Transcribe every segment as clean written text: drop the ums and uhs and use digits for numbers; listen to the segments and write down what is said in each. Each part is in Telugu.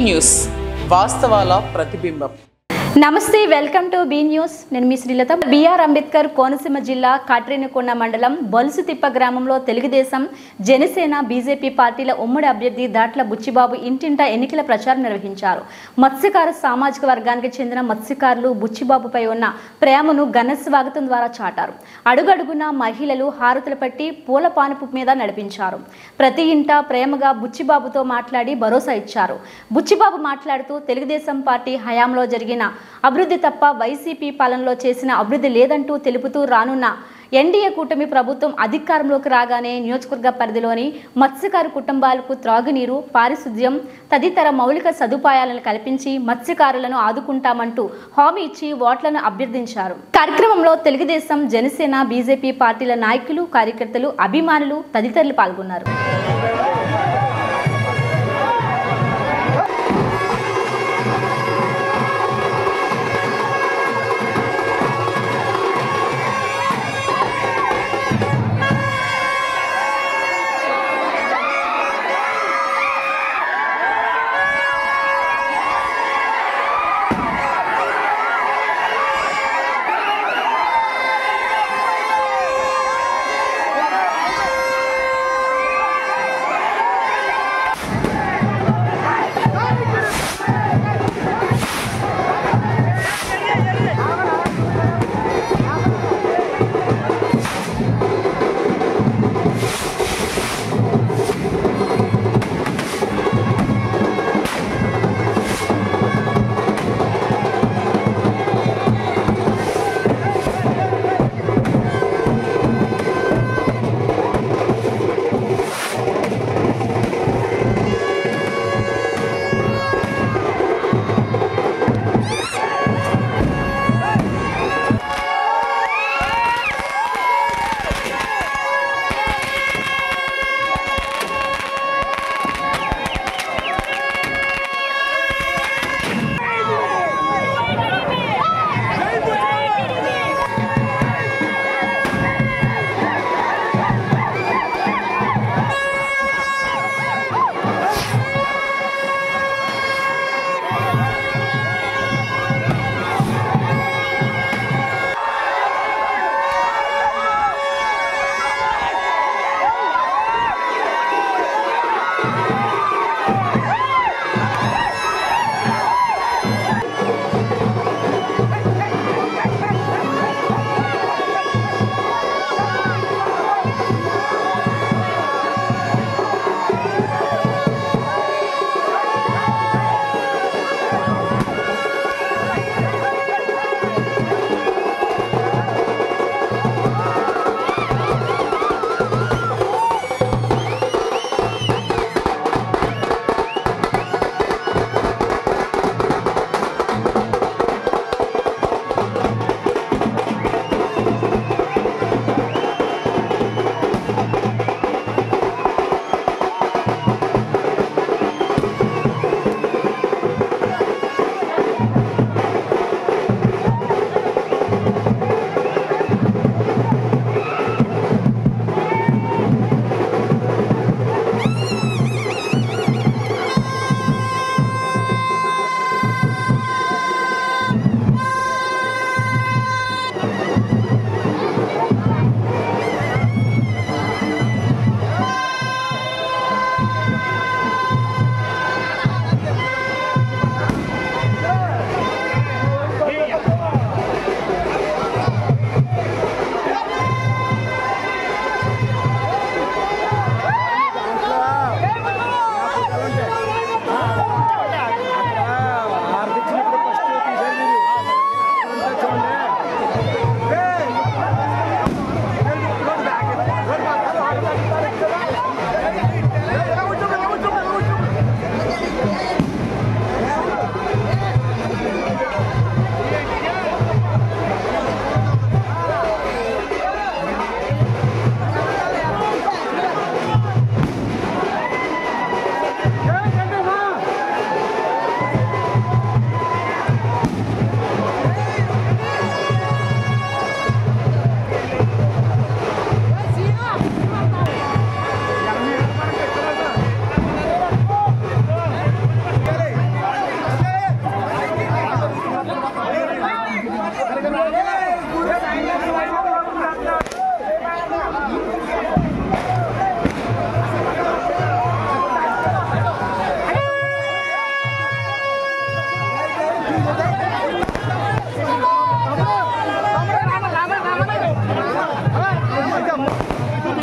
న్యూస్ వాస్తవాల ప్రతిబింబం. నమస్తే, వెల్కమ్ టు బీ న్యూస్. నేను మీ శ్రీలత. బిఆర్ అంబేద్కర్ కోనసీమ జిల్లా కాట్రేనికొండ మండలం బొలుసుతిప్ప గ్రామంలో తెలుగుదేశం, జనసేన, బీజేపీ పార్టీల ఉమ్మడి అభ్యర్థి దాట్ల బుచ్చిబాబు ఇంటింటా ఎన్నికల ప్రచారం నిర్వహించారు. మత్స్యకార సామాజిక వర్గానికి చెందిన మత్స్యకారులు బుచ్చిబాబుపై ఉన్న ప్రేమను ఘన స్వాగతం ద్వారా చాటారు. అడుగడుగున మహిళలు హారతులు పట్టి పూల పానుపు మీద నడిపించారు. ప్రతి ఇంటా ప్రేమగా బుచ్చిబాబుతో మాట్లాడి భరోసా ఇచ్చారు. బుచ్చిబాబు మాట్లాడుతూ తెలుగుదేశం పార్టీ హయాంలో జరిగిన అభివృద్ధి తప్ప వైసీపీ పాలనలో చేసిన అభివృద్ధి లేదంటూ తెలుపుతూ రానున్న ఎన్డీఏ కూటమి ప్రభుత్వం అధికారంలోకి రాగానే నియోజకవర్గ పరిధిలోని మత్స్యకారు కుటుంబాలకు త్రాగునీరు, పారిశుద్ధ్యం తదితర మౌలిక సదుపాయాలను కల్పించి మత్స్యకారులను ఆదుకుంటామంటూ హామీ ఇచ్చి ఓట్లను అభ్యర్థించారు. కార్యక్రమంలో తెలుగుదేశం, జనసేన, బీజేపీ పార్టీల నాయకులు, కార్యకర్తలు, అభిమానులు తదితరులు పాల్గొన్నారు.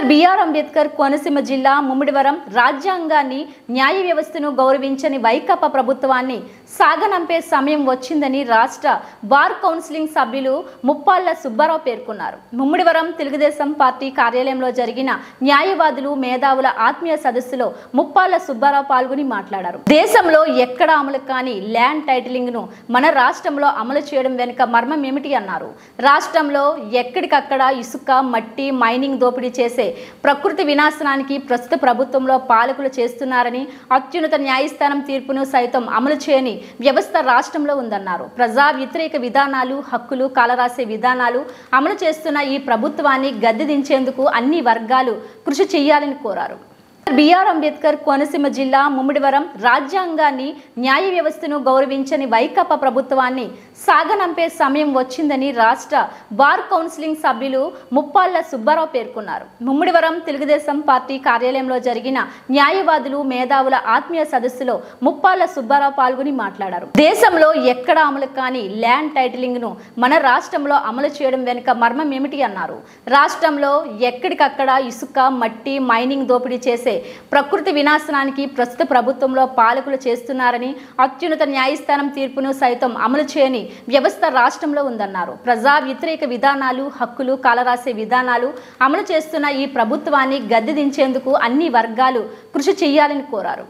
బిఆర్ అంబేద్కర్ కోనసీమ జిల్లా ముమ్మిడివరం రాజ్యాంగాన్ని న్యాయ వ్యవస్థను గౌరవించని వైకాపా ప్రభుత్వాన్ని సాగనంపే సమయం వచ్చిందని రాష్ట్ర బార్ కౌన్సిలింగ్ సభ్యులు ముప్పాళ్ల సుబ్బారావు పేర్కొన్నారు. ముమ్మిడివరం తెలుగుదేశం పార్టీ కార్యాలయంలో జరిగిన న్యాయవాదులు మేధావుల ఆత్మీయ సదస్సులో ముప్పాళ్ల సుబ్బారావు పాల్గొని మాట్లాడారు. దేశంలో ఎక్కడ అమలు కాని ల్యాండ్ టైటిలింగ్ ను మన రాష్ట్రంలో అమలు చేయడం వెనుక మర్మం ఏమిటి అన్నారు. రాష్ట్రంలో ఎక్కడికక్కడ ఇసుక మట్టి మైనింగ్ దోపిడీ చేసే ప్రకృతి వినాశనానికి ప్రస్తుత ప్రభుత్వంలో పాలకులు చేస్తున్నారని, అత్యున్నత న్యాయస్థానం తీర్పును సైతం అమలు చేయని వ్యవస్థ రాష్ట్రంలో ఉందన్నారు. ప్రజా వ్యతిరేక విధానాలు, హక్కులు కాలరాసే విధానాలు అమలు చేస్తున్న ఈ ప్రభుత్వాన్ని గద్దె దించేందుకు అన్ని వర్గాలు కృషి చేయాలని కోరారు. బిఆర్ అంబేద్కర్ కోనసీమ జిల్లా ముమ్మిడివరం రాజ్యాంగాన్ని న్యాయ వ్యవస్థను గౌరవించని వైకాపా ప్రభుత్వాన్ని సాగనంపే సమయం వచ్చిందని రాష్ట్ర బార్ కౌన్సిలింగ్ సభ్యులు ముప్పాళ్ల సుబ్బారావు పేర్కొన్నారు. ముమ్మిడివరం తెలుగుదేశం పార్టీ కార్యాలయంలో జరిగిన న్యాయవాదులు మేధావుల ఆత్మీయ సదస్సులో ముప్పాళ్ల సుబ్బారావు పాల్గొని మాట్లాడారు. దేశంలో ఎక్కడ అమలు కాని ల్యాండ్ టైటిలింగ్ ను మన రాష్ట్రంలో అమలు చేయడం వెనుక మర్మం ఏమిటి అన్నారు. రాష్ట్రంలో ఎక్కడికక్కడ ఇసుక మట్టి మైనింగ్ దోపిడీ చేసే ప్రకృతి వినాశనానికి ప్రస్తుత ప్రభుత్వంలో పాలకులు చేస్తున్నారని, అత్యున్నత న్యాయస్థానం తీర్పును సైతం అమలు చేయని వ్యవస్థ రాష్ట్రంలో ఉందన్నారు. ప్రజా వ్యతిరేక విధానాలు, హక్కులు కాలరాసే విధానాలు అమలు చేస్తున్న ఈ ప్రభుత్వాన్ని గద్దె దించేందుకు అన్ని వర్గాలు కృషి చేయాలని కోరారు.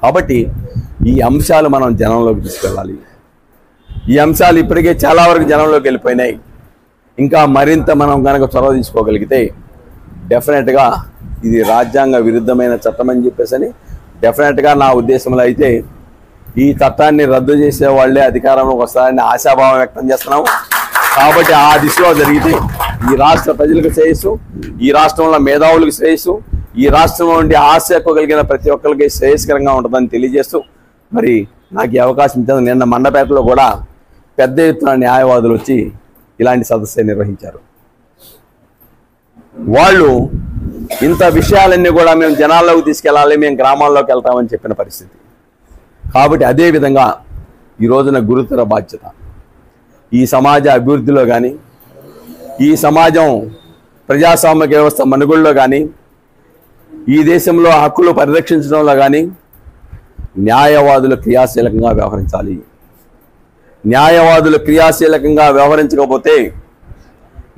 కాబట్టి ఈ అంశాలు మనం జనంలోకి తీసుకెళ్ళాలి. ఈ అంశాలు ఇప్పటికే చాలా వరకు జనంలోకి వెళ్ళిపోయినాయి. ఇంకా మరింత మనం కనుక చొరవ తీసుకోగలిగితే డెఫినెట్గా ఇది రాజ్యాంగ విరుద్ధమైన చట్టం అని చెప్పేసి డెఫినెట్గా నా ఉద్దేశంలో అయితే ఈ చట్టాన్ని రద్దు చేసే వాళ్ళే అధికారంలోకి వస్తారని ఆశాభావం వ్యక్తం చేస్తున్నాము. కాబట్టి ఆ దిశలో జరిగితే ఈ రాష్ట్ర ప్రజలకు శ్రేయస్సు, ఈ రాష్ట్రంలో మేధావులకు శ్రేయస్సు, ఈ రాష్ట్రంలో ఉండి ఆశకు కలిగిన ప్రతి ఒక్కరికి శ్రేయస్కరంగా ఉంటుందని తెలియజేస్తూ మరి నాకు ఈ అవకాశం ఇచ్చాను. నిన్న మండపేటలో కూడా పెద్ద ఎత్తున న్యాయవాదులు వచ్చి ఇలాంటి సదస్సు నిర్వహించారు. వాళ్ళు ఇంత విషయాలన్నీ కూడా మేము జనాల్లోకి తీసుకెళ్ళాలి, మేము గ్రామాల్లోకి వెళ్తామని చెప్పిన పరిస్థితి. కాబట్టి అదేవిధంగా ఈ రోజున గురుతర బాధ్యత ఈ సమాజ అభివృద్ధిలో కానీ, ఈ సమాజం ప్రజాస్వామ్య వ్యవస్థ మనుగడలో కానీ, ఈ దేశంలో హక్కులు పరిరక్షించడంలో కానీ న్యాయవాదులు క్రియాశీలకంగా వ్యవహరించాలి. న్యాయవాదులు క్రియాశీలకంగా వ్యవహరించకపోతే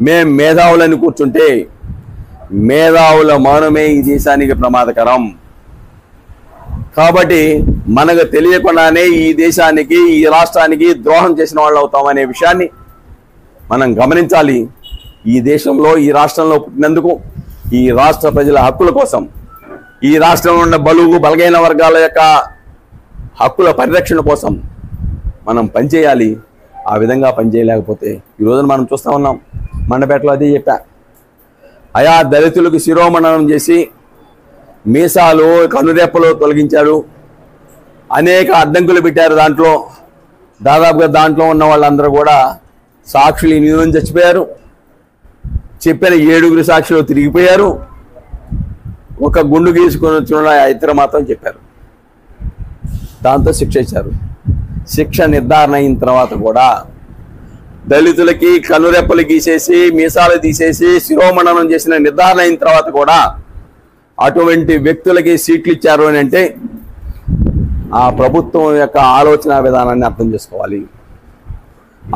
మేము మేధావులని కూర్చుంటే మేధావుల మౌనమే ఈ దేశానికి ప్రమాదకరం. కాబట్టి మనకు తెలియకుండానే ఈ దేశానికి, ఈ రాష్ట్రానికి ద్రోహం చేసిన వాళ్ళు అవుతామనే విషయాన్ని మనం గమనించాలి. ఈ దేశంలో, ఈ రాష్ట్రంలో పుట్టినందుకు, ఈ రాష్ట్ర ప్రజల హక్కుల కోసం, ఈ రాష్ట్రంలో ఉన్న బలుగు బలగైన వర్గాల యొక్క హక్కుల పరిరక్షణ కోసం మనం పనిచేయాలి. ఆ విధంగా పనిచేయలేకపోతే ఈ రోజున మనం చూస్తూ ఉన్నాం. మండపేటలో అదే చెప్పా, అయా దళితులకు శిరోమణనం చేసి మీసాలు కనురెప్పలు తొలగించాడు, అనేక అడ్డంకులు పెట్టారు. దాదాపుగా దాంట్లో ఉన్న వాళ్ళందరూ కూడా సాక్షులు ఎనిమిది చచ్చిపోయారు. చెప్పిన 7 సాక్షులు తిరిగిపోయారు. ఒక గుండు గీసుకొని వచ్చిన ఇద్దరు మాత్రం చెప్పారు. దాంతో శిక్ష ఇచ్చారు. శిక్ష నిర్ధారణ అయిన తర్వాత కూడా దళితులకి కనురెప్పలు గీసేసి మీసాలు తీసేసి శిరోమణనం చేసిన నిర్ధారణ అయిన తర్వాత కూడా అటువంటి వ్యక్తులకి సీట్లు ఇచ్చారు అని అంటే ఆ ప్రభుత్వం యొక్క ఆలోచన విధానాన్ని అర్థం చేసుకోవాలి.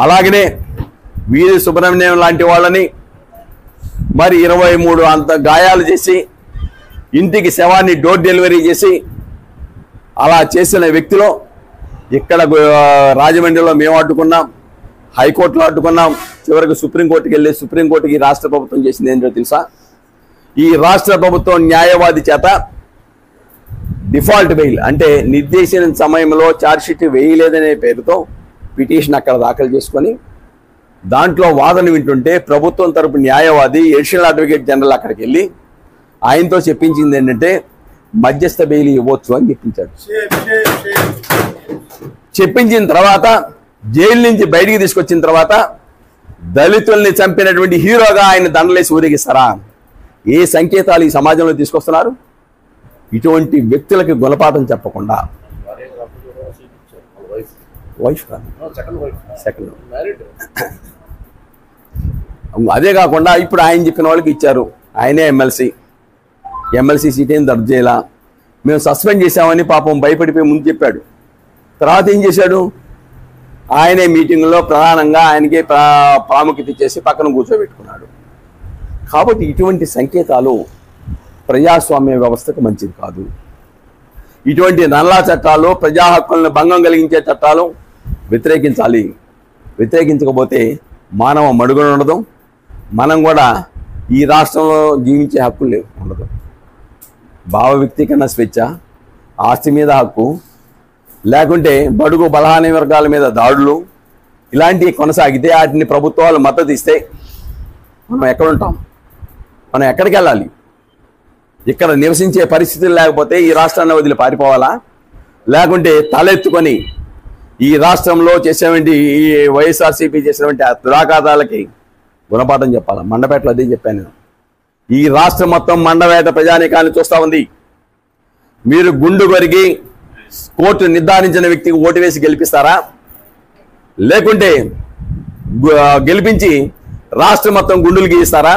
అలాగనే వీరి సుబ్రహ్మణ్యం లాంటి వాళ్ళని మరి 23 అంత గాయాలు చేసి ఇంటికి శవాన్ని డోర్ డెలివరీ చేసి అలా చేసిన వ్యక్తిలో ఇక్కడ రాజమండ్రిలో మేము అడ్డుకున్నాం, హైకోర్టులో అడ్డుకున్నాం, చివరికి సుప్రీంకోర్టుకి వెళ్ళి సుప్రీంకోర్టుకి రాష్ట్ర ప్రభుత్వం చేసింది ఏంటో తెలుసా? ఈ రాష్ట్ర ప్రభుత్వం న్యాయవాది చేత డిఫాల్ట్ బెయిల్ అంటే నిర్దేశించిన సమయంలో ఛార్జ్షీట్ వేయలేదనే పేరుతో పిటిషన్ అక్కడ దాఖలు చేసుకొని దాంట్లో వాదన వింటుంటే ప్రభుత్వం తరపు న్యాయవాది అడిషనల్ అడ్వకేట్ జనరల్ అక్కడికి వెళ్ళి ఆయనతో చెప్పించింది ఏంటంటే మధ్యస్థ బెయిల్ ఇవ్వచ్చు అని చెప్పించాడు. చెప్పించిన తర్వాత జైలు నుంచి బయటికి తీసుకొచ్చిన తర్వాత దళితుల్ని చంపినటువంటి హీరోగా ఆయన దండలేసి ఊరేగిస్తారా? ఏ సంకేతాలు ఈ సమాజంలో తీసుకొస్తున్నారు? ఇటువంటి వ్యక్తులకి గుణపాఠం చెప్పకుండా వైఫ్ కాదు, సెకండ్. అదే కాకుండా ఇప్పుడు ఆయన చెప్పిన వాళ్ళకి ఇచ్చారు. ఆయనే ఎమ్మెల్సీ సీట్ ఏం దర్జు చేయాల, మేము సస్పెండ్ చేసామని పాపం భయపడిపోయి ముందు చెప్పాడు. తర్వాత ఏం చేశాడు, ఆయనే మీటింగ్లో ప్రధానంగా ఆయనకే ప్రాముఖ్యత ఇచ్చేసి పక్కన కూర్చోబెట్టుకున్నాడు. కాబట్టి ఇటువంటి సంకేతాలు ప్రజాస్వామ్య వ్యవస్థకు మంచిది కాదు. ఇటువంటి నల్లా చట్టాలు, ప్రజా హక్కులను భంగం కలిగించే చట్టాలు వ్యతిరేకించాలి. వ్యతిరేకించకపోతే మానవ మడుగున ఉండదు, మనం కూడా ఈ రాష్ట్రంలో జీవించే హక్కు ఉండదు. భావ వ్యక్తీకరణ స్వేచ్ఛ, ఆస్తి మీద హక్కు, లేకుంటే బడుగు బలహాని వర్గాల మీద దాడులు ఇలాంటివి కొనసాగితే, వాటిని ప్రభుత్వాలు మద్దతు ఇస్తే మనం ఎక్కడుంటాం? మనం ఎక్కడికి వెళ్ళాలి? ఇక్కడ నివసించే పరిస్థితులు లేకపోతే ఈ రాష్ట్రాన్ని వదిలి పారిపోవాలా? లేకుంటే తలెత్తుకొని ఈ రాష్ట్రంలో చేసేటువంటి ఈ వైఎస్ఆర్సీపీ చేసినటువంటి దురాఘాతాలకి గుణపాఠం చెప్పాలా? మండపేటలో అదే చెప్పాను నేను. ఈ రాష్ట్రం మొత్తం మండవేట ప్రజానీకాన్ని చూస్తూ ఉంది. మీరు గుండు కొరిగి కోర్టు నిర్ధారించిన వ్యక్తికి ఓటు వేసి గెలిపిస్తారా? లేకుంటే గెలిపించి రాష్ట్రం మొత్తం గుండులు గీస్తారా?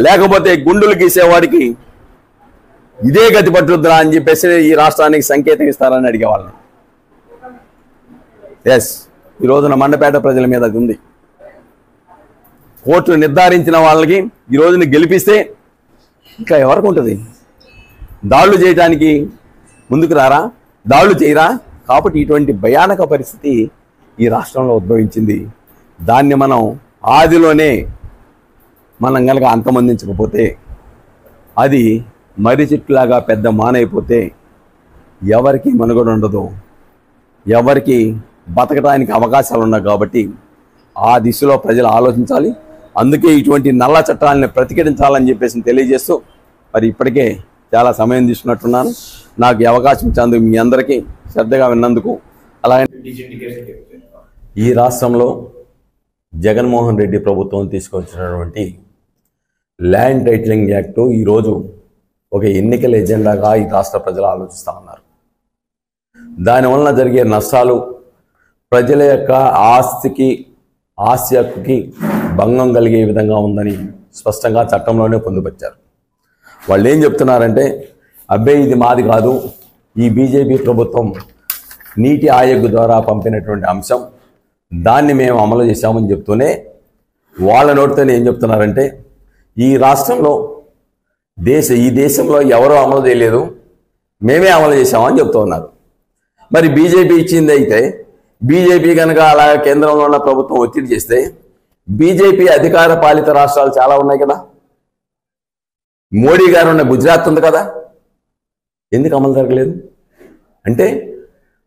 లేకపోతే గుండులు గీసేవాడికి ఇదే గతి పట్టుద్దా అని చెప్పేసి ఈ రాష్ట్రానికి సంకేతం ఇస్తారని అడిగేవాళ్ళని. ఎస్, ఈ రోజున మండపేట ప్రజల మీద అది ఉంది. కోర్టు నిర్ధారించిన వాళ్ళకి ఈ రోజున గెలిపిస్తే ఇంకా ఎవరికి ఉంటుంది? దాడులు చేయడానికి ముందుకు రారా? దాడులు చేయరా? కాబట్టి ఇటువంటి భయానక పరిస్థితి ఈ రాష్ట్రంలో ఉద్భవించింది. దాన్ని మనం ఆదిలోనే మనం కనుక అంతమొందించకపోతే, అది మర్రి చెట్టులాగా పెద్ద మానైపోతే ఎవరికి మనుగడ ఉండదు, ఎవరికి బతకడానికి అవకాశాలు ఉన్నాయి. కాబట్టి ఆ దిశలో ప్రజలు ఆలోచించాలి. అందుకే ఇటువంటి నల్ల చట్టాలను ప్రతిఘటించాలని చెప్పేసి తెలియజేస్తూ, మరి ఇప్పటికే చాలా సమయం తీసుకున్నట్టున్నాను. నాకు ఈ అవకాశం ఇచ్చినందుకు మీ అందరికీ శ్రద్ధగా విన్నందుకు, అలాగే ఈ రాష్ట్రంలో జగన్మోహన్ రెడ్డి ప్రభుత్వం తీసుకొచ్చినటువంటి ల్యాండ్ టైటిలింగ్ యాక్టు ఈరోజు ఒక ఎన్నికల ఎజెండాగా ఈ రాష్ట్ర ప్రజలు ఆలోచిస్తూ ఉన్నారు. దానివలన జరిగే నష్టాలు ప్రజల యొక్క ఆస్తి హక్కుకి భంగం కలిగే విధంగా ఉందని స్పష్టంగా చట్టంలోనే పొందుపరిచారు. వాళ్ళు ఏం చెప్తున్నారంటే, అబ్బాయి ఇది మాది కాదు, ఈ బీజేపీ ప్రభుత్వం నీటి ఆయోగ్ ద్వారా పంపినటువంటి అంశం, దాన్ని మేము అమలు చేశామని చెప్తూనే వాళ్ళ నోటితోనే ఏం చెప్తున్నారంటే, ఈ రాష్ట్రంలో ఈ దేశంలో ఎవరో అమలు చేయలేదు, మేమే అమలు చేశామని చెప్తూ ఉన్నారు. మరి బీజేపీ ఇచ్చింది అయితే, బీజేపీ కనుక అలా కేంద్రంలో ఉన్న ప్రభుత్వం ఒత్తిడి చేస్తే, బీజేపీ అధికార పాలిత రాష్ట్రాలు చాలా ఉన్నాయి కదా, మోడీ గారు ఉన్న గుజరాత్ ఉంది కదా, ఎందుకు అమలు జరగలేదు? అంటే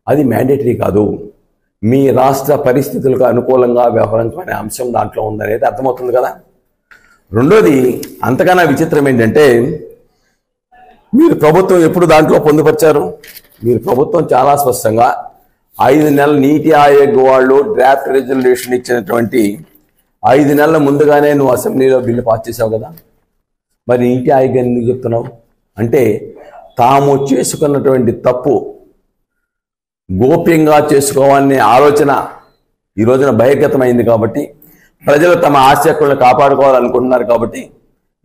అది మ్యాండేటరీ కాదు, మీ రాష్ట్ర పరిస్థితులకు అనుకూలంగా వ్యవహరించమనే అంశం దాంట్లో ఉందనేది అర్థమవుతుంది కదా. రెండోది, అంతకన్నా విచిత్రం ఏంటంటే, మీరు ప్రభుత్వం ఎప్పుడు దాంట్లో పొందుపరిచారు? మీరు ప్రభుత్వం చాలా స్పష్టంగా 5 నెలల నీతి ఆయోగ్ వాళ్ళు డ్రాఫ్ట్ రెజల్యూషన్ ఇచ్చినటువంటి 5 నెలల ముందుగానే నువ్వు అసెంబ్లీలో బిల్లు పాస్ చేసావు కదా, మరి నీతి ఆయోగ్ ఎందుకు చెప్తున్నావు? అంటే తాము చేసుకున్నటువంటి తప్పు గోప్యంగా చేసుకోవాలనే ఆలోచన ఈ రోజున బహిర్గతమైంది. కాబట్టి ప్రజలు తమ ఆస్తి హక్కులను కాపాడుకోవాలనుకుంటున్నారు. కాబట్టి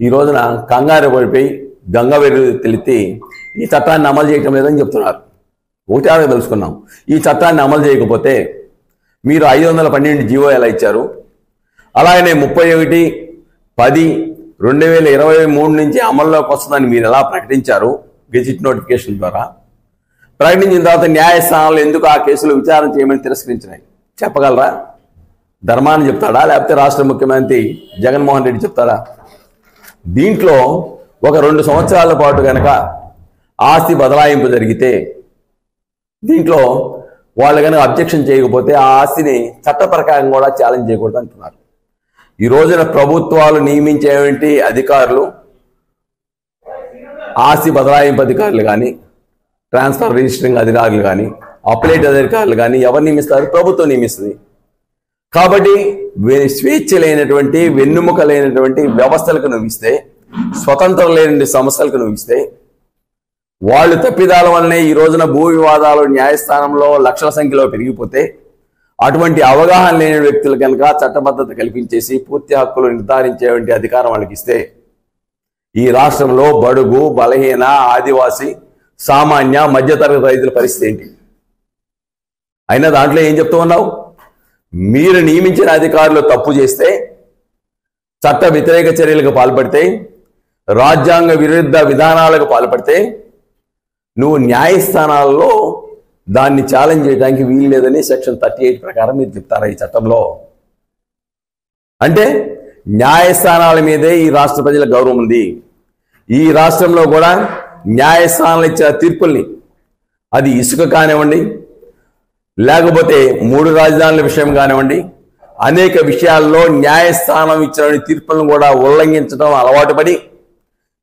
ఈ రోజున కంగారు పడిపోయి గంగవెర్రి తెలిసి ఈ చట్టాన్ని అమలు చేయటం లేదని చెప్తున్నారు. ఒకటి ఆడ తెలుసుకున్నాం, ఈ చట్టాన్ని అమలు చేయకపోతే మీరు 512 జీవో ఎలా ఇచ్చారు, అలాగనే 31/10/2023 నుంచి అమల్లోకి వస్తుందని మీరు ఎలా ప్రకటించారు గెజిట్ నోటిఫికేషన్ ద్వారా? ప్రకటించిన తర్వాత న్యాయస్థానాలు ఎందుకు ఆ కేసులు విచారణ చేయమని తిరస్కరించినాయి చెప్పగలరా? ధర్మాన్ని చెప్తాడా, లేకపోతే రాష్ట్ర ముఖ్యమంత్రి జగన్మోహన్ రెడ్డి చెప్తారా? దీంట్లో ఒక 2 సంవత్సరాల పాటు కనుక ఆస్తి బదలాయింపు జరిగితే, దీంట్లో వాళ్ళు కనుక అబ్జెక్షన్ చేయకపోతే ఆ ఆస్తిని చట్ట ప్రకారం కూడా ఛాలెంజ్ చేయకూడదు అంటున్నారు. ఈ రోజున ప్రభుత్వాలు నియమించేటువంటి అధికారులు, ఆస్తి బదలాయింపు అధికారులు కానీ, ట్రాన్స్ఫర్ రిజిస్టరింగ్ అధికారులు కానీ, అప్లేట్ అధికారులు కానీ ఎవరు నియమిస్తారు? ప్రభుత్వం నియమిస్తుంది. కాబట్టి స్వేచ్ఛ లేనటువంటి, వెన్నుముక లేనటువంటి వ్యవస్థలకు నువ్వు ఇస్తే, స్వతంత్రం లేని సంస్థలకు నువ్వు ఇస్తే, వాళ్ళు తప్పిదాల వల్లనే ఈ రోజున భూ వివాదాలు న్యాయస్థానంలో లక్షల సంఖ్యలో పెరిగిపోతే అటువంటి అవగాహన లేని వ్యక్తులు కనుక చట్టబద్ధత కల్పించేసి పూర్తి హక్కులు నిర్ధారించేటువంటి అధికారం వాళ్ళకి ఇస్తే ఈ రాష్ట్రంలో బడుగు బలహీన ఆదివాసి సామాన్య మధ్యతరగతి రైతుల పరిస్థితి ఏంటి? అయినా దాంట్లో ఏం చెప్తూ ఉన్నావు? మీరు నియమించిన అధికారులు తప్పు చేస్తే, చట్ట వ్యతిరేక చర్యలకు పాల్పడితే, రాజ్యాంగ విరుద్ధ విధానాలకు పాల్పడితే నువ్వు న్యాయస్థానాల్లో దాన్ని ఛాలెంజ్ చేయడానికి వీలు లేదని సెక్షన్ 38 ప్రకారం మీరు చెప్తారా ఈ చట్టంలో? అంటే న్యాయస్థానాల మీదే ఈ రాష్ట్ర ప్రజల గౌరవం ఉంది. ఈ రాష్ట్రంలో కూడా న్యాయస్థానాలు ఇచ్చిన తీర్పుల్ని, అది ఇసుక కానివ్వండి, లేకపోతే 3 రాజధానుల విషయం కానివ్వండి, అనేక విషయాల్లో న్యాయస్థానం ఇచ్చిన తీర్పులను కూడా ఉల్లంఘించడం అలవాటు పడి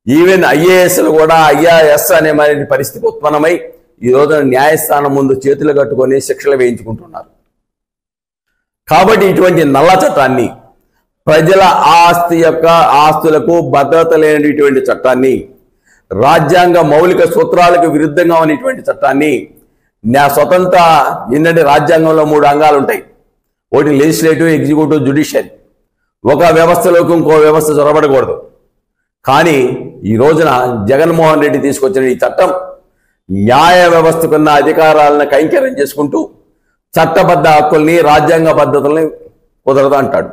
ఈవెన్ ఐఏఎస్లు కూడా ఐఆర్ఎస్ అనే పరిస్థితి ఉత్పన్నమై ఈ రోజున న్యాయస్థానం ముందు చేతులు కట్టుకొని శిక్షలు వేయించుకుంటున్నారు. కాబట్టి ఇటువంటి నల్ల చట్టాన్ని, ప్రజల ఆస్తులకు భద్రత లేనటువంటి చట్టాన్ని, రాజ్యాంగ మౌలిక సూత్రాలకు విరుద్ధంగా ఉన్నటువంటి చట్టాన్ని, స్వతంత్ర ఏంటంటే రాజ్యాంగంలో 3 అంగాలు ఉంటాయి. ఒకటి లెజిస్లేటివ్, ఎగ్జిక్యూటివ్, జ్యుడిషియరీ. ఒక వ్యవస్థలోకి ఇంకో వ్యవస్థ చొరబడకూడదు. కానీ ఈ రోజున జగన్మోహన్ రెడ్డి తీసుకొచ్చిన ఈ చట్టం న్యాయ వ్యవస్థకున్న అధికారాలను కైంకర్యం చేసుకుంటూ చట్టబద్ధ హక్కుల్ని, రాజ్యాంగ పద్ధతుల్ని కుదరదు అంటాడు.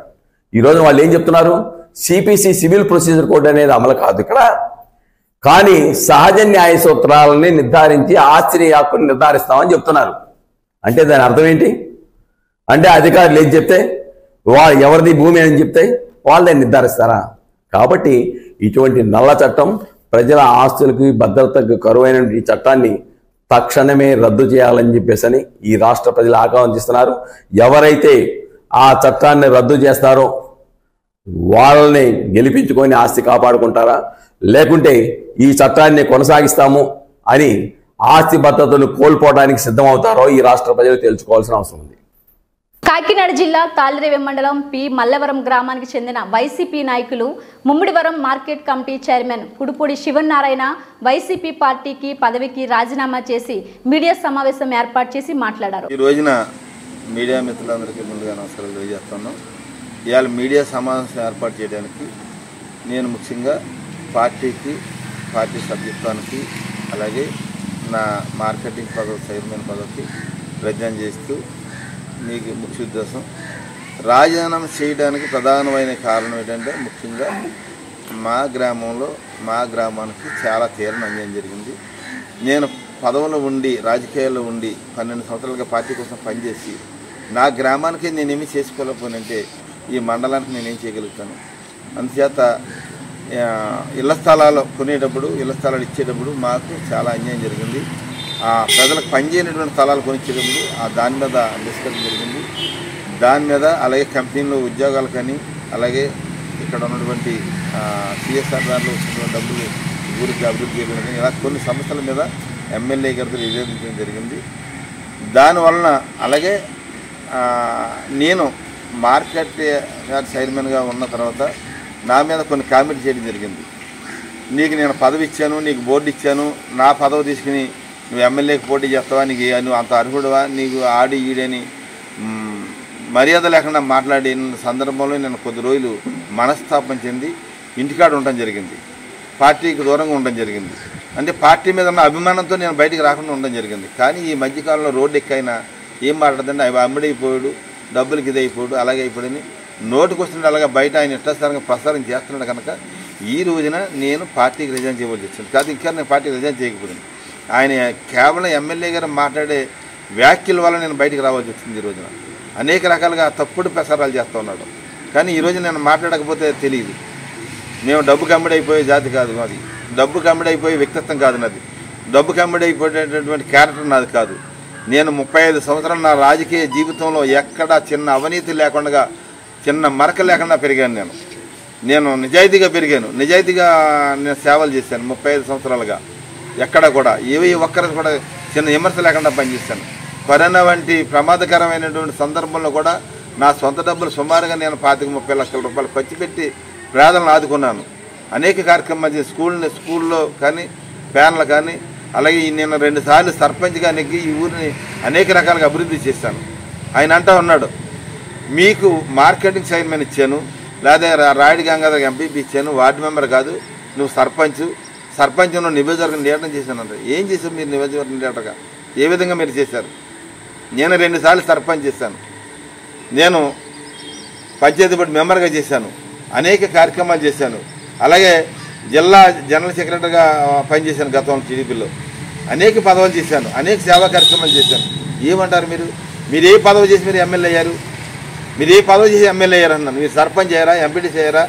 ఈ రోజున వాళ్ళు ఏం చెప్తున్నారు? సిపిసి, సివిల్ ప్రొసీజర్ కోడ్ అనేది అమలు కాదు ఇక్కడ, కానీ సహజ న్యాయ సూత్రాలని నిర్ధారించి ఆస్తి హక్కుని నిర్ధారిస్తామని చెప్తున్నారు. అంటే దాని అర్థం ఏంటి? అంటే అధికారులు ఏం చెప్తే, ఎవరిది భూమి అని చెప్తే వాళ్ళని నిర్ధారిస్తారా? కాబట్టి ఇటువంటి నల్ల చట్టం, ప్రజల ఆస్తులకి భద్రతకు కరువైన ఈ చట్టాన్ని తక్షణమే రద్దు చేయాలని చెప్పేసి ఈ రాష్ట్ర ప్రజలు ఆకాంక్షిస్తున్నారు. ఎవరైతే ఆ చట్టాన్ని రద్దు చేస్తారో వాళ్ళని గెలిపించుకొని ఆస్తి కాపాడుకుంటారా, లేకుంటే ఈ చట్టాన్ని కొనసాగిస్తాము అని ఆస్తి భద్రతను కోల్పోవడానికి సిద్ధమవుతారో ఈ రాష్ట్ర ప్రజలు తెలుసుకోవాల్సిన అవసరం ఉంది. కాకినాడ జిల్లా తాళరేవి మండలం పి మల్లవరం గ్రామానికి చెందిన వైసీపీ నాయకులు Mummidivaram market committee chairman Kudupudi Sivanarayana YCP పార్టీకి పదవికి రాజీనామా చేసి మీడియా సమావేశం ఏర్పాటు చేసి మాట్లాడారు. ఈ రోజున మీడియా మిత్రులందరికీ ముందుగా నమస్కారాలు తెలియజేస్తున్నాను. ఇవాళ మీడియా సమావేశం ఏర్పాటు చేయడానికి నేను ముఖ్యంగా పార్టీ సభ్యత్వానికి, అలాగే నా మార్కెటింగ్ పదవి, చైర్మన్ పదవికి ప్రయత్నం చేస్తూ మీకు ముఖ్య ఉద్దేశం రాజీనామా చేయడానికి ప్రధానమైన కారణం ఏంటంటే, ముఖ్యంగా మా గ్రామానికి చాలా తీవ్రమైన అన్యాయం జరిగింది. నేను పదవులో ఉండి, రాజకీయాల్లో ఉండి 12 సంవత్సరాలుగా పార్టీ కోసం పనిచేసి నా గ్రామానికి నేనేమి చేసుకోలేకపోయినంటే ఈ మండలానికి నేనేం చేయగలుగుతాను? అందుచేత ఇళ్ల స్థలాలు కొనేటప్పుడు, ఇళ్ల స్థలాలు ఇచ్చేటప్పుడు మాకు చాలా అన్యాయం జరిగింది. ప్రజలకు పనిచేయనటువంటి స్థలాలు కొనిచ్చేటప్పుడు దాని మీద డిస్కషన్ జరిగింది. దాని మీద అలాగే కంపెనీలో ఉద్యోగాలు కానీ, అలాగే ఇక్కడ ఉన్నటువంటి సిఎస్ఆర్ దాంట్లో వచ్చినటువంటి డబ్బులు ఊరికి అభివృద్ధి చేయడం కానీ, ఇలా కొన్ని సమస్యల మీద ఎమ్మెల్యే గారితో వివేదించడం జరిగింది. దానివలన అలాగే నేను మార్కెట్ చైర్మన్గా ఉన్న తర్వాత నా మీద కొన్ని కామెంట్ చేయడం జరిగింది. నీకు నేను పదవి ఇచ్చాను, నీకు బోర్డు ఇచ్చాను, నా పదవి తీసుకుని నువ్వు ఎమ్మెల్యేకి పోటీ చేస్తావా, నువ్వు అంత అర్హుడువా, నీకు ఆడి ఈడని మర్యాద లేకుండా మాట్లాడిన సందర్భంలో నేను కొద్ది రోజులు మనస్తాపం చెంది ఇంటికాడ ఉండడం జరిగింది. పార్టీకి దూరంగా ఉండడం జరిగింది. అంటే పార్టీ మీద ఉన్న అభిమానంతో నేను బయటికి రాకుండా ఉండడం జరిగింది. కానీ ఈ మధ్యకాలంలో రోడ్డు ఎక్కైనా ఏం మాట్లాడుతుంటే అవి అమ్ముడైపోయాడు, డబ్బులకి ఇదైపోయాడు, అలాగే అయిపోయాడని నోటుకు వస్తుంటే అలాగే బయట ఆయన ఇష్టాస్థానంగా ప్రసారం చేస్తున్నాడు. కనుక ఈ రోజున నేను పార్టీకి రిజైన్ చేయవలసి వచ్చింది. కాదు, ఇంకా నేను పార్టీకి రిజైన్ చేయకపోయింది. ఆయన కేవలం ఎమ్మెల్యే గారు మాట్లాడే వ్యాఖ్యల వల్ల నేను బయటికి రావాల్సి వచ్చింది. ఈ రోజున అనేక రకాలుగా తప్పుడు ప్రసారాలు చేస్తూ ఉన్నాడు. కానీ ఈరోజు నేను మాట్లాడకపోతే తెలియదు. మేము డబ్బు కమ్మిడైపోయే జాతి కాదు నాది, డబ్బు కమ్మిడైపోయే వ్యక్తిత్వం కాదు నాది, డబ్బు కమ్మిడైపోయేటటువంటి క్యారెక్టర్ నాది కాదు. నేను 35 సంవత్సరాలు నా రాజకీయ జీవితంలో ఎక్కడా చిన్న అవినీతి లేకుండా, చిన్న మరక లేకుండా పెరిగాను. నేను నిజాయితీగా పెరిగాను, నిజాయితీగా నేను సేవలు చేశాను 35 సంవత్సరాలుగా. ఎక్కడ కూడా ఒక్కరికి కూడా చిన్న విమర్శ లేకుండా పనిచేశాను. కరోనా వంటి ప్రమాదకరమైనటువంటి సందర్భంలో కూడా నా సొంత డబ్బులు సుమారుగా నేను 25-30 లక్షల రూపాయలు ఖర్చు పెట్టి పేదలను ఆదుకున్నాను. అనేక కార్యక్రమాలు స్కూల్లో కానీ, ఫ్యాన్లు కానీ, అలాగే నేను 2 సార్లు సర్పంచ్గా నెగ్గి ఈ ఊరిని అనేక రకాలుగా అభివృద్ధి చేశాను. ఆయన అంటా ఉన్నాడు, మీకు మార్కెటింగ్ చైర్మన్ ఇచ్చాను, లేదా రాయుడు గంగాధర్ ఎంపీపీ ఇచ్చాను, వార్డు మెంబర్ కాదు, నువ్వు సర్పంచ్ నువ్వు నియోజకవర్గం లీడర్ చేశాను. ఏం చేశారు మీరు నియోజకవర్గం లీడర్గా? ఏ విధంగా మీరు చేశారు? నేను 2 సార్లు సర్పంచ్ చేశాను, నేను పంచాయతీ బోర్డు మెంబర్గా చేశాను, అనేక కార్యక్రమాలు చేశాను. అలాగే జిల్లా జనరల్ సెక్రటరీగా పనిచేశాను. గతంలో టీడీపీలో అనేక పదవులు చేశాను, అనేక సేవా కార్యక్రమాలు చేశాను. ఏమంటారు మీరు ఏ పదవి చేసి మీరు ఎమ్మెల్యే అయ్యారు? మీరు ఏ పదవి చేసి ఎమ్మెల్యే అయ్యారు అన్నాను. మీరు సర్పంచ్ అయ్యారా, ఎంపీటీసీ అయ్యారా,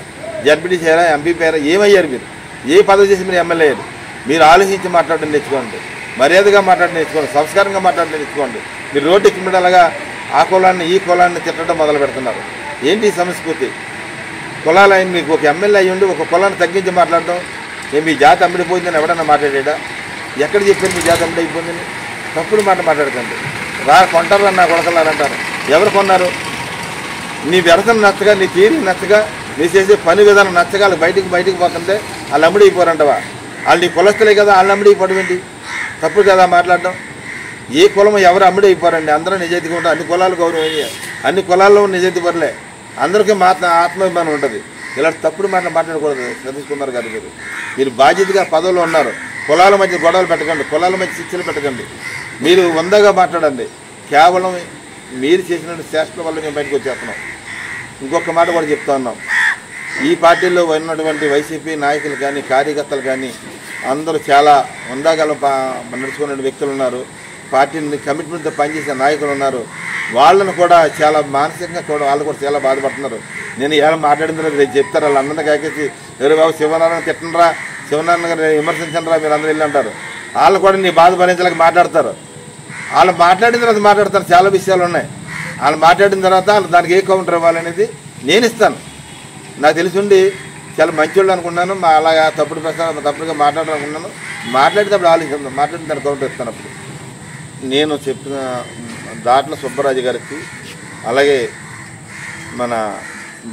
జడ్పీటీసీ అయ్యారా, ఎంపీపీ అయ్యారా, ఏమయ్యారు? మీరు ఏ పదవి చేసి మీరు ఎమ్మెల్యే అయ్యారు? మీరు ఆలోచించి మాట్లాడడం నేర్చుకోండి, మర్యాదగా మాట్లాడడం నేర్చుకోండి, సంస్కారంగా మాట్లాడడం నేర్చుకోండి. మీరు రోడ్డు ఎక్కిమిడలాగా ఆ కులాన్ని ఈ కులాన్ని తిట్టడం మొదలు పెడుతున్నారు. ఏంటి ఈ సంస్కృతి? కులాలు అయిన మీకు ఒక ఎమ్మెల్యే అయ్యి ఉండి ఒక కులాన్ని తగ్గించి మాట్లాడడం, మీ జాతి అమ్మిడిపోయిందని ఎవడన్నా మాట్లాడా? ఎక్కడ చెప్పారు మీ జాతి అమ్మిడైపోయిందని? తప్పుడు మాట మాట్లాడకండి. కొంటారు నా కొడకలారు అంటారు. ఎవరు కొన్నారు? నీ వ్యవస్థను నచ్చగా, నీ తీరి నచ్చగా, నీ చేసే పని విధానం నచ్చగా వాళ్ళు బయటికి పోతుంటే వాళ్ళు అమ్మిడైపోరంటవా? వాళ్ళు నీ కులస్తులే కదా, వాళ్ళు అమ్మిడైపోవడం ఏంటి? తప్పుడు కదా మాట్లాడడం. ఏ కులం ఎవరు అమ్మిడైపోరండి? అందరూ నిజాయితీగా ఉంటారు. అన్ని కులాలు గౌరవం, అన్ని కులాల్లో నిజాయితీ పడలే, అందరికీ ఆత్మాభిమానం ఉంటుంది. ఇలాంటి తప్పుడు మాటలు మాట్లాడకూడదు. సతీష్ కుమార్ గారు మీరు బాధ్యతగా పదవులు ఉన్నారు. కులాల మధ్య గొడవలు పెట్టకండి, కులాల మధ్య శిక్షలు పెట్టకండి. మీరు వందగా మాట్లాడండి. కేవలం మీరు చేసినటువంటి శాస్త్రం వల్ల మేము బయటకు వచ్చేస్తున్నాం. ఇంకొక మాట కూడా చెప్తా ఉన్నాం, ఈ పార్టీలో ఉన్నటువంటి వైసీపీ నాయకులు కానీ కార్యకర్తలు కానీ అందరూ చాలా వందగల నడుచుకునే వ్యక్తులు ఉన్నారు. పార్టీని కమిట్మెంట్తో పనిచేసే నాయకులు ఉన్నారు. వాళ్ళను కూడా చాలా మానసికంగా కూడా వాళ్ళు కూడా చాలా బాధపడుతున్నారు. నేను ఎలా మాట్లాడిన తర్వాత రేపు చెప్తారు. వాళ్ళందరినీ కాకేసి ఎవరు బాబు శివనారాయణ తిట్టనరా, శివనారాయణ గారు విమర్శించనరా మీరు అందరూ వెళ్ళి అంటారు. వాళ్ళు కూడా నీ బాధ భరించలేక మాట్లాడతారు. వాళ్ళు మాట్లాడిన తర్వాత మాట్లాడతారు. చాలా విషయాలు ఉన్నాయి. వాళ్ళు మాట్లాడిన తర్వాత వాళ్ళు దానికి ఏ కౌంటర్ ఇవ్వాలనేది నేను ఇస్తాను. నాకు తెలిసిండి చాలా మంచోళ్ళు అనుకున్నాను. అలాగా తప్పుడుగా మాట్లాడాలనుకున్నాను. మాట్లాడేటప్పుడు ఆలోచిస్తాను, మాట్లాడిన దాన్ని కౌంటర్ ఇస్తాను. అప్పుడు నేను చెప్పిన దాట్ల సుబ్బరాజు గారికి, అలాగే మన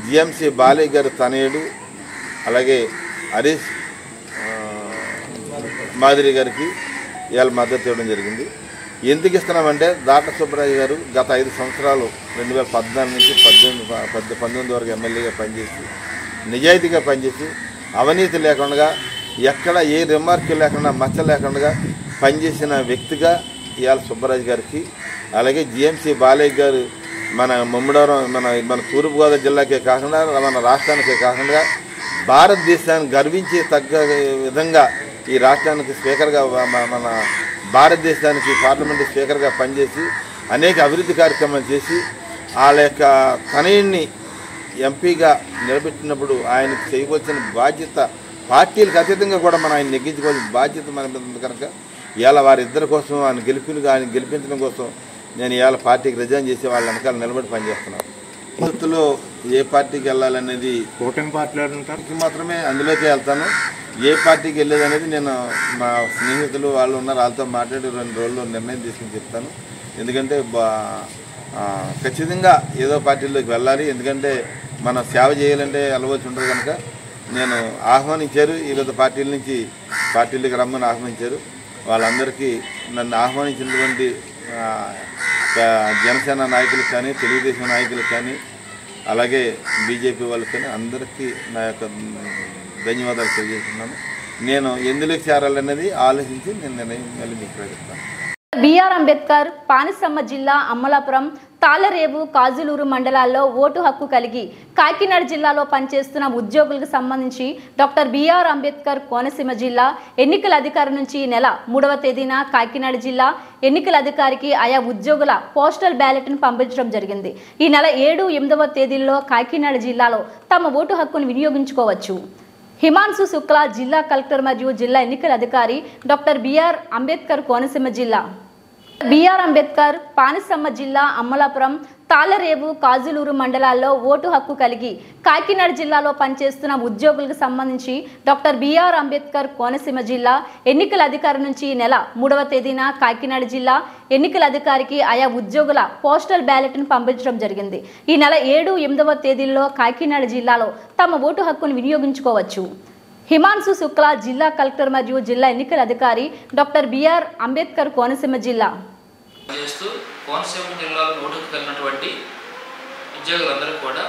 జిఎంసి బాలయ్య గారి తనయుడు, అలాగే హరీష్ మాదిరి గారికి ఇవాళ మద్దతు ఇవ్వడం జరిగింది. ఎందుకు ఇస్తున్నామంటే దాట్ల సుబ్బరాజు గారు గత 5 సంవత్సరాలు 2014 నుంచి 19 వరకు ఎమ్మెల్యేగా పనిచేసి నిజాయితీగా పనిచేసి అవినీతి లేకుండా ఎక్కడ ఏ రిమార్క్ లేకుండా మచ్చ లేకుండా పనిచేసిన వ్యక్తిగా ఇవాళ సుబ్బరాజు గారికి, అలాగే జిఎంసి బాలయ్య గారు మన ముమ్మడవరం మన తూర్పుగోదావరి జిల్లాకే కాకుండా మన రాష్ట్రానికే కాకుండా భారతదేశాన్ని గర్వించే తగ్గ విధంగా ఈ రాష్ట్రానికి స్పీకర్గా మన భారతదేశానికి పార్లమెంటు స్పీకర్గా పనిచేసి అనేక అభివృద్ధి కార్యక్రమాలు చేసి వాళ్ళ యొక్క తనయుడిని ఎంపీగా నిలబెట్టినప్పుడు ఆయనకు చేయవలసిన బాధ్యత పార్టీలకు అతీతంగా కూడా మనం ఆయన నెగ్గించుకోవాల్సిన బాధ్యత మన మీద ఉంది. కనుక ఇవాళ వారిద్దరి కోసం ఆయన గెలిపించడం కోసం నేను ఇవాళ పార్టీకి రిజైన్ చేసి వాళ్ళ వెనకాల నిలబడి పనిచేస్తున్నాను. భవిష్యత్తులో ఏ పార్టీకి వెళ్ళాలనేది కూటమి పార్టీకి మాత్రమే అందులోకి వెళ్తాను. ఏ పార్టీకి వెళ్ళేది అనేది నేను మా స్నేహితులు వాళ్ళు ఉన్నారు, వాళ్ళతో మాట్లాడి 2 రోజుల్లో నిర్ణయం తీసుకుని చెప్తాను. ఎందుకంటే ఖచ్చితంగా ఏదో పార్టీలోకి వెళ్ళాలి. ఎందుకంటే మనం సేవ చేయాలంటే వెళ్ళవలసి ఉంటుంది. కనుక నేను ఆహ్వానించారు, వివిధ పార్టీల నుంచి పార్టీలకు రమ్మని ఆహ్వానించారు. వాళ్ళందరికీ నన్ను ఆహ్వానించినటువంటి జనసేన నాయకులకు కానీ, తెలుగుదేశం నాయకులకు కానీ, అలాగే బీజేపీ వాళ్ళకి కానీ అందరికీ నా యొక్క ధన్యవాదాలు తెలియజేస్తున్నాను. నేను ఎందులోకి చేరాలనేది ఆలోచించి నేను నిర్ణయం మళ్ళీ మీకు ప్రకటిస్తాను. బిఆర్ అంబేద్కర్ పానిసమ్మ జిల్లా అమ్మలాపురం, తాళరేవు, కాజులూరు మండలాల్లో ఓటు హక్కు కలిగి కాకినాడ జిల్లాలో పనిచేస్తున్న ఉద్యోగులకు సంబంధించి డాక్టర్ బిఆర్ అంబేద్కర్ కోనసీమ జిల్లా ఎన్నికల అధికారి నుంచి ఈ నెల 3వ తేదీన కాకినాడ జిల్లా ఎన్నికల అధికారికి ఆయా ఉద్యోగుల పోస్టల్ బ్యాలెట్ను పంపించడం జరిగింది. ఈ నెల 7, 8వ తేదీల్లో కాకినాడ జిల్లాలో తమ ఓటు హక్కును వినియోగించుకోవచ్చు. హిమాన్సు శుక్లా జిల్లా కలెక్టర్ మరియు జిల్లా ఎన్నికల అధికారి డాక్టర్ బిఆర్ అంబేద్కర్ కోనసీమ జిల్లా. బిఆర్ అంబేద్కర్ పానిసమ్మ జిల్లా అమ్మలాపురం, తాళరేవు, కాజులూరు మండలాల్లో ఓటు హక్కు కలిగి కాకినాడ జిల్లాలో పనిచేస్తున్న ఉద్యోగులకు సంబంధించి డాక్టర్ బిఆర్ అంబేద్కర్ కోనసీమ జిల్లా ఎన్నికల అధికారి నుంచి ఈ నెల 3వ తేదీన కాకినాడ జిల్లా ఎన్నికల అధికారికి ఆయా ఉద్యోగుల పోస్టల్ బ్యాలెట్ను పంపించడం జరిగింది. ఈ నెల 7, 8వ తేదీల్లో కాకినాడ జిల్లాలో తమ ఓటు హక్కును వినియోగించుకోవచ్చు. హిమాన్సు శుక్లా జిల్లా కలెక్టర్ మరియు జిల్లా ఎన్నికల అధికారి డాక్టర్ బిఆర్ అంబేద్కర్ కోనసీమ జిల్లా కోనసీమ జిల్లాలో నోటుకు కలిగినటువంటి ఉద్యోగులందరూ కూడా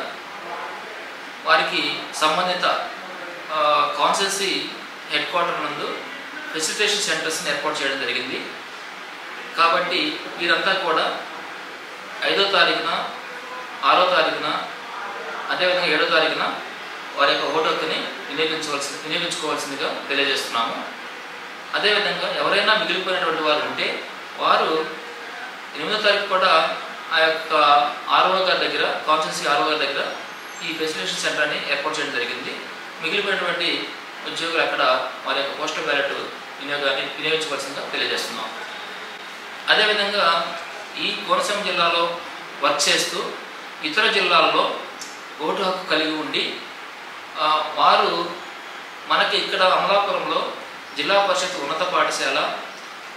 వారికి సంబంధిత కాన్స్టిట్యున్సీ హెడ్ క్వార్టర్ నందు ఫెసిలిటేషన్ సెంటర్స్ని ఏర్పాటు చేయడం జరిగింది. కాబట్టి వీరంతా కూడా 5వ తారీఖున 6వ తారీఖున అదేవిధంగా 7వ తారీఖున వారి యొక్క ఓటు హక్కుని వినియోగించుకోవాల్సిందిగా తెలియజేస్తున్నాము. అదేవిధంగా ఎవరైనా మిగిలిపోయినటువంటి వారు ఉంటే వారు 8వ తారీఖు కూడా ఆ యొక్క ఆర్ఓ గారి దగ్గర కాన్స్టిట్యున్సీ ఆర్ఓ గారి దగ్గర ఈ ఫెసిలిటేషన్ సెంటర్ని ఏర్పాటు చేయడం జరిగింది. మిగిలిపోయినటువంటి ఉద్యోగులు అక్కడ వారి యొక్క పోస్టల్ బ్యాలెట్ వినియోగించవలసిందిగా తెలియజేస్తున్నాం. అదేవిధంగా ఈ కోనసీమ జిల్లాలో వర్క్ చేస్తూ ఇతర జిల్లాల్లో ఓటు హక్కు కలిగి ఉండి వారు మనకి ఇక్కడ అమలాపురంలో జిల్లా పరిషత్ ఉన్నత పాఠశాల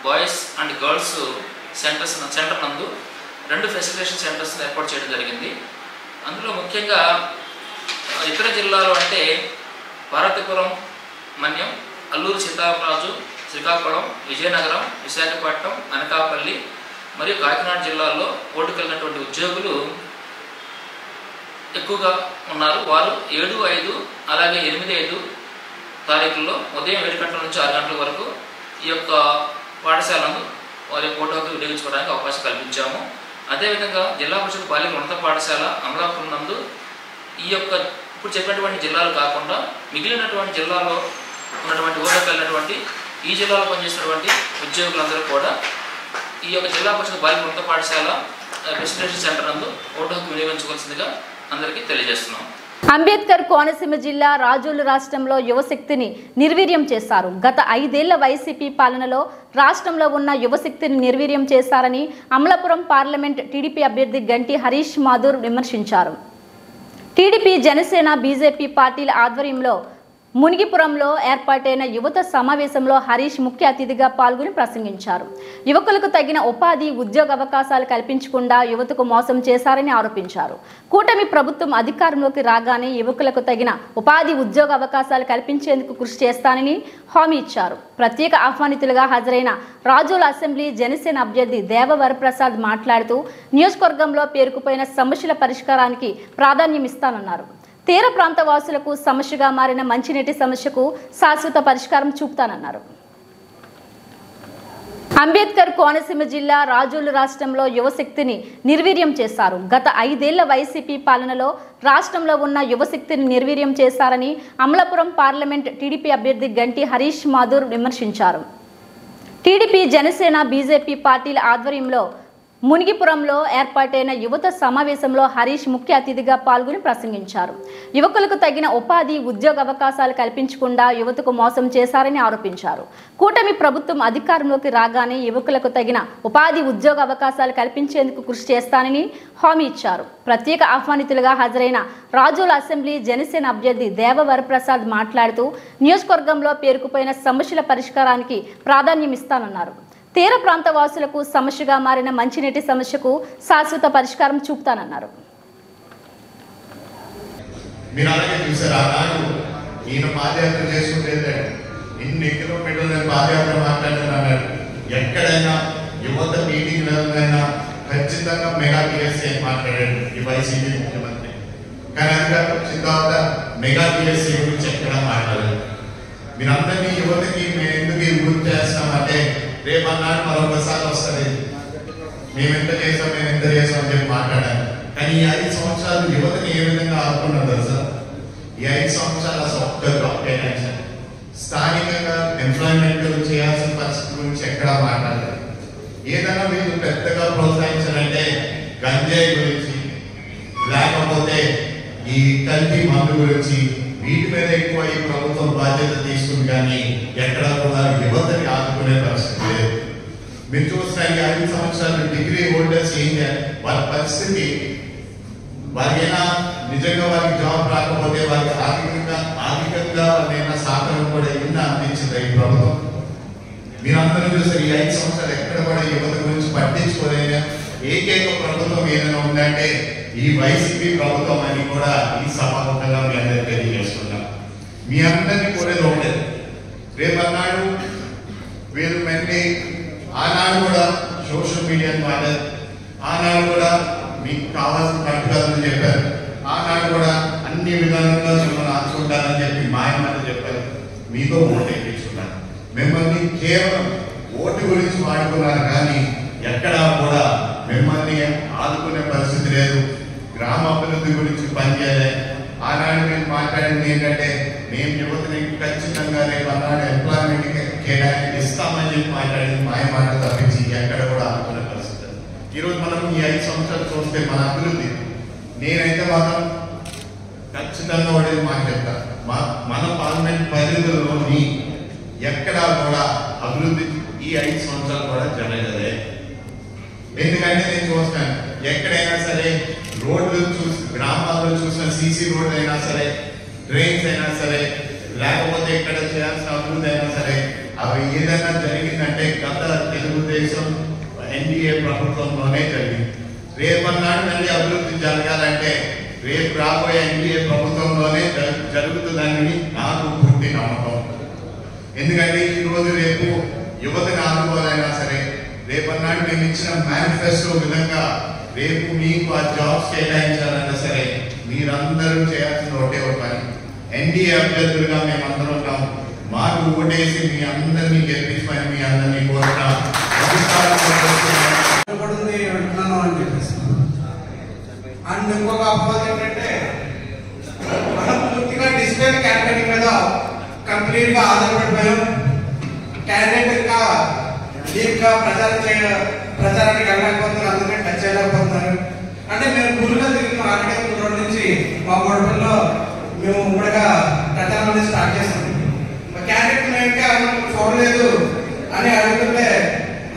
బాయ్స్ అండ్ గర్ల్స్ సెంటర్ నందు 2 ఫెసిలిటేషన్ సెంటర్స్ని ఏర్పాటు చేయడం జరిగింది. అందులో ముఖ్యంగా ఇతర జిల్లాలు అంటే పార్వతీపురం, మన్యం, అల్లూరు సీతారామరాజు, శ్రీకాకుళం, విజయనగరం, విశాఖపట్నం, అనకాపల్లి మరియు కాకినాడ జిల్లాల్లో ఓటు కలిగినటువంటి ఉద్యోగులు ఎక్కువగా ఉన్నారు. వారు 7, 5 అలాగే 8, 5 తారీఖుల్లో ఉదయం 7 గంటల నుంచి 6 గంటల వరకు ఈ యొక్క పాఠశాలను వారి ఓటు హక్కు వినియోగించుకోవడానికి అవకాశం కల్పించాము. అదేవిధంగా జిల్లా పరిషత్ బాలికల ఉన్నత పాఠశాల అమలాపురం నందు ఈ యొక్క ఇప్పుడు చెప్పినటువంటి జిల్లాలు కాకుండా మిగిలినటువంటి జిల్లాలో ఉన్నటువంటి ఓటు హక్కు కలిగినటువంటి ఈ జిల్లాలో పనిచేసినటువంటి ఉద్యోగులందరూ కూడా ఈ యొక్క జిల్లా పరిషత్ బాలికల ఉన్నత పాఠశాల ఫెసిలిటేషన్ సెంటర్ నందు ఓటు హక్కు వినియోగించుకోవాల్సిందిగా అందరికీ తెలియజేస్తున్నాం. అంబేద్కర్ కోనసీమ జిల్లా రాజోలు రాష్ట్రంలో యువశక్తిని నిర్వీర్యం చేశారు. గత 5 ఏళ్ల వైసీపీ పాలనలో రాష్ట్రంలో ఉన్న యువశక్తిని నిర్వీర్యం చేశారని అమలాపురం పార్లమెంట్ టీడీపీ అభ్యర్థి గంటి హరీష్ మాధూర్ విమర్శించారు. టీడీపీ, జనసేన, బీజేపీ పార్టీల ఆధ్వర్యంలో మునిగిపురంలో ఏర్పాటైన యువత సమావేశంలో హరీష్ ముఖ్య అతిథిగా పాల్గొని ప్రసంగించారు. యువకులకు తగిన ఉపాధి, ఉద్యోగ అవకాశాలు కల్పించకుండా యువతకు మోసం చేశారని ఆరోపించారు. కూటమి ప్రభుత్వం అధికారంలోకి రాగానే యువకులకు తగిన ఉపాధి, ఉద్యోగ అవకాశాలు కల్పించేందుకు కృషి చేస్తానని హామీ ఇచ్చారు. ప్రత్యేక ఆహ్వానితులుగా హాజరైన రాజోల అసెంబ్లీ జనసేన అభ్యర్థి దేవవరప్రసాద్ మాట్లాడుతూ నియోజకవర్గంలో పేరుకుపోయిన సమస్యల పరిష్కారానికి ప్రాధాన్యమిస్తానన్నారు. తీర ప్రాంత వాసులకు సమస్యగా మారిన మంచినీటి సమస్యకు శాశ్వత పరిష్కారం చూపుతానన్నారు. అంబేద్కర్ కోనసీమ జిల్లా రాజోలు రాష్ట్రంలో యువశక్తిని నిర్వీర్యం చేశారు. గత 5 ఏళ్ల వైసీపీ పాలనలో రాష్ట్రంలో ఉన్న యువశక్తిని నిర్వీర్యం చేశారని అమలాపురం పార్లమెంట్ టీడీపీ అభ్యర్థి గంటి హరీష్ మాధూర్ విమర్శించారు. టీడీపీ, జనసేన, బీజేపీ పార్టీల ఆధ్వర్యంలో మునిగిపురంలో ఏర్పాటైన యువత సమావేశంలో హరీష్ ముఖ్య అతిథిగా పాల్గొని ప్రసంగించారు. యువకులకు తగిన ఉపాధి, ఉద్యోగ అవకాశాలు కల్పించకుండా యువతకు మోసం చేశారని ఆరోపించారు. కూటమి ప్రభుత్వం అధికారంలోకి రాగానే యువకులకు తగిన ఉపాధి, ఉద్యోగ అవకాశాలు కల్పించేందుకు కృషి చేస్తానని హామీ ఇచ్చారు. ప్రత్యేక ఆహ్వానితులుగా హాజరైన రాజోల అసెంబ్లీ జనసేన అభ్యర్థి దేవవరప్రసాద్ మాట్లాడుతూ నియోజకవర్గంలో పేరుకుపోయిన సమస్యల పరిష్కారానికి ప్రాధాన్యమిస్తానన్నారు. తీర ప్రాంత వాసులకు సమస్యగా మారిన మంచినీటి సమస్యకు శాశ్వత పరిష్కారం చూపుతానన్నారు. మీరు అలాగే చూసారు ఆనాడు ఈయన పాదయాత్ర చేసుకుంటే ఇన్ని కిలోమీటర్లు నేను పాదయాత్ర మాట్లాడుతున్నాను. ఎక్కడైనా యువత మీటింగ్లైనా ఖచ్చితంగా మెగా టీఎస్సీ అని మాట్లాడాడు ఈ వైసీపీ ముఖ్యమంత్రి. కానీ అధికారం వచ్చిన తర్వాత మెగా టీఎస్సీ గురించి ఎక్కడ మాట్లాడారు. మీరందరినీ యువతకి మేము ఎందుకు గుర్తు చేస్తామంటే రేపు అన్నాడు మరొకసారి వస్తుంది, మేము ఎంత చేసాం అని చెప్పి మాట్లాడారు. కానీ ఈ 5 సంవత్సరాలు యువతని ఏ విధంగా ఆదుకున్నారు తెలుసా? ఈ 5 సంవత్సరాలు అసలు ఒక్క జాబ్ కేటాయించారు. స్థానికంగా ఎంప్లాయ్మెంట్ చేయాల్సిన పరిస్థితి గురించి ఎక్కడా మాట్లాడారు. ఏదైనా మీరు పెద్దగా ప్రోత్సహించాలంటే గంజాయి గురించి, లేకపోతే ఈ కల్తీ మందు గురించి, వీటి మీద ఎక్కువ ఈ ప్రభుత్వం బాధ్యత తీసుకుంది. కానీ ఎక్కడ కూడా యువతని ఆదుకునే పరిస్థితి లేదు. మీరు చూసిన ఈ 5 సంవత్సరాలు డిగ్రీ హోల్డర్స్ ఏం చేయాలి? వాళ్ళ పరిస్థితి, వారికైనా నిజంగా వారికి జాబ్ రాకపోతే వారికి ఆర్థికంగా వాళ్ళైనా సహకారం కూడా ఎన్నో అందించింది ఈ ప్రభుత్వం. మీరందరూ చూసారు ఈ 5 సంవత్సరాలు ఎక్కడ కూడా యువత గురించి పట్టించుకోలేని ఏకైక ప్రభుత్వం ఏదైనా ఉందంటే ఈ వైసీపీ ప్రభుత్వం అని కూడా ఈ సభాముఖంగా మీ అందరికీ తెలియజేస్తున్నాం. మీ అందరినీ కోరేది ఒకటే, రేపు అన్నాడు వీళ్ళు మళ్ళీ ఆనాడు కూడా సోషల్ మీడియాని వాడారు, ఆనాడు కూడా మీకు కావాల్సిన పట్టుదలను చెప్పారు, ఆనాడు కూడా అన్ని విధాలుగా మిమ్మల్ని ఆచుకుంటారని చెప్పి మాయమాట చెప్పారు. మీతో ఓటు వేయించుకున్నారు. మిమ్మల్ని కేవలం ఓటు గురించి వాడుకున్నారు కానీ ఎక్కడా కూడా మిమ్మల్ని ఆదుకునే పరిస్థితి లేదు. గ్రామ అభివృద్ధి గురించి పనిచేయాలి. ఆనాడు మేము మాట్లాడింది ఏంటంటే మేము యువతని ఖచ్చితంగా రేపు అన్నాడు ఎంప్లాయ్మెంట్ కేటాయించి ఇస్తామని చెప్పి మాట్లాడింది మాయమాట తప్పించి ఎక్కడ కూడా ఆదుకునే పరిస్థితి. ఈరోజు మనం ఈ 5 సంవత్సరాలు చూస్తే మన అభివృద్ధి నేనైతే మాత్రం ఖచ్చితంగా వాడేది మాట్లాడతా. మన పార్లమెంట్ పరిధిలోని ఎక్కడా కూడా అభివృద్ధి ఈ 5 సంవత్సరాలు కూడా జరగదే. ఎందుకంటే నేను చూస్తాను ఎక్కడైనా సరే రోడ్లు చూసి గ్రామాల్లో చూసిన సీసీ రోడ్లు అయినా సరే, డ్రైన్స్ అయినా సరే, లేకపోతే ఇక్కడ చేయాల్సిన అభివృద్ధి అయినా సరే, అవి ఏదైనా జరిగిందంటే గత తెలుగుదేశం ఎన్డీఏ ప్రభుత్వంలోనే జరిగింది. రేపన్నాడు మళ్ళీ అభివృద్ధి జరగాలంటే రేపు రాబోయే ఎన్డీఏ ప్రభుత్వంలోనే జరుగుతుందని నాకు పూర్తి నమ్మకం. ఎందుకంటే ఈరోజు రేపు యువతను ఆదుకోవాలైనా సరే, రేపన్నాడు మేము ఇచ్చిన మేనిఫెస్టో విధంగా రేపు మీకు ఆ జాబ్స్ కేటాయించాలన్నా సరే మీరందరూ చేయాల్సిన ఒకటే ఒక పని. ఎన్డీఏ అభ్యర్థులుగా మేమందరం ఉన్నాం. మాకు ఓటేసి మీ అందరినీ గెలిపించమని మీ అందరినీ కోరుతాం. అండ్ ఇంకొక అపోజ్ ఏంటంటే మనం పూర్తిగా డిజిటల్ క్యాంపెయినింగ్ మీద కంప్లీట్ గా ఆధారపడిపోయాం. క్యాండిడేట్ ఇంకా డీప్ గా ప్రచారానికి వెళ్ళలేకపోతున్నారు, అందుకే టచ్ చేయలేకపోతున్నారు. అంటే మేము గురుగా తిరిగిన ఆల్రెడీ 2 రోజుల నుంచి మా గొడవల్లో మేము ఉమ్మడిగా ప్రచారం అనేది స్టార్ట్ చేస్తాం. క్యాండిడేట్ మేము ఇంకా చూడలేదు అని అడుగుతుంటే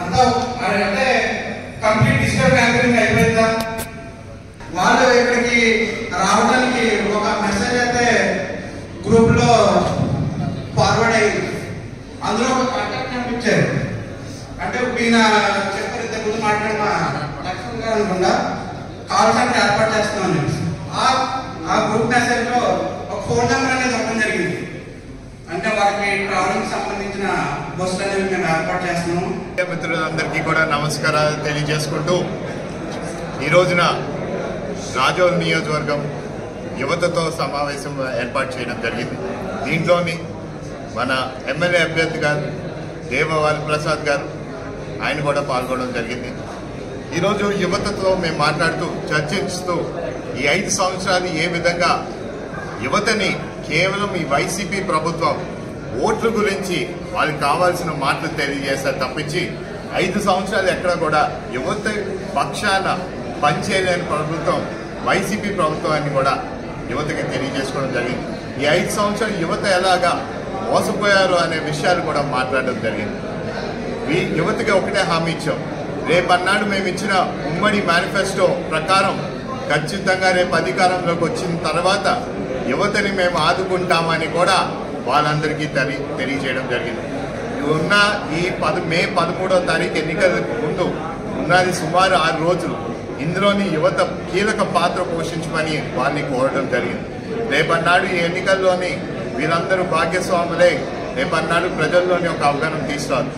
అంతా అంటే కంప్లీట్ డిజిటల్ క్యాంపెయినింగ్ అయిపోయిందా, వాళ్ళు ఇక్కడికి రావడానికి ఒక మెసేజ్ అయితే గ్రూప్ లో ఫార్వర్డ్ అయ్యింది. అందులో ఒక కాంటాక్ట్ నెంబర్ ఇచ్చారు. అంటే ఈయన చెప్పారు, ఇంతకు ముందు మాట్లాడిన లక్ష్మణ్ గారు అనుకుండా కాల్ సెంటర్ ఏర్పాటు చేస్తున్నాను. ఆ గ్రూప్ మెసేజ్ లో ఒక ఫోన్ నెంబర్ అనేది ఇవ్వడం జరిగింది. అంటే వాళ్ళకి ట్రావెలింగ్ సంబంధించిన బస్సులు అనేవి మేము ఏర్పాటు చేస్తున్నాము. మిత్రులందరికీ కూడా నమస్కారాలు తెలియజేసుకుంటూ ఈ రోజున రాజోల్ నియోజకవర్గం యువతతో సమావేశం ఏర్పాటు చేయడం జరిగింది. దీంట్లోని మన ఎమ్మెల్యే అభ్యర్థి గారు దేవవారి ప్రసాద్ గారు ఆయన కూడా పాల్గొనడం జరిగింది. ఈరోజు యువతతో మేము మాట్లాడుతూ చర్చిస్తూ ఈ 5 సంవత్సరాలు ఏ విధంగా యువతని కేవలం ఈ వైసీపీ ప్రభుత్వం ఓట్ల గురించి వాళ్ళకి కావాల్సిన మాటలు తెలియజేస్తారు తప్పించి 5 సంవత్సరాలు ఎక్కడ కూడా యువత పక్షాన పనిచేయలేని ప్రభుత్వం వైసీపీ ప్రభుత్వాన్ని కూడా యువతకి తెలియజేసుకోవడం జరిగింది. ఈ 5 సంవత్సరాలు యువత ఎలాగా మోసపోయారు అనే విషయాలు కూడా మాట్లాడడం జరిగింది. ఈ యువతకి ఒకటే హామీ ఇచ్చాం, రేపన్నాడు మేము ఇచ్చిన ఉమ్మడి మేనిఫెస్టో ప్రకారం ఖచ్చితంగా రేపు అధికారంలోకి వచ్చిన తర్వాత యువతని మేము ఆదుకుంటామని కూడా వాళ్ళందరికీ తెలియజేయడం జరిగింది. ఉన్న ఈ మే 13వ తారీఖు ఎన్నికల ముందు ఉన్నది సుమారు 6 రోజులు. ఇందులోని యువత కీలక పాత్ర పోషించమని వాళ్ళని కోరడం జరిగింది. రేపన్నాడు ఈ ఎన్నికల్లోని వీళ్ళందరూ భాగ్యస్వాములే రేపన్నాడు ప్రజల్లోని ఒక అవగాహన తీస్తారు.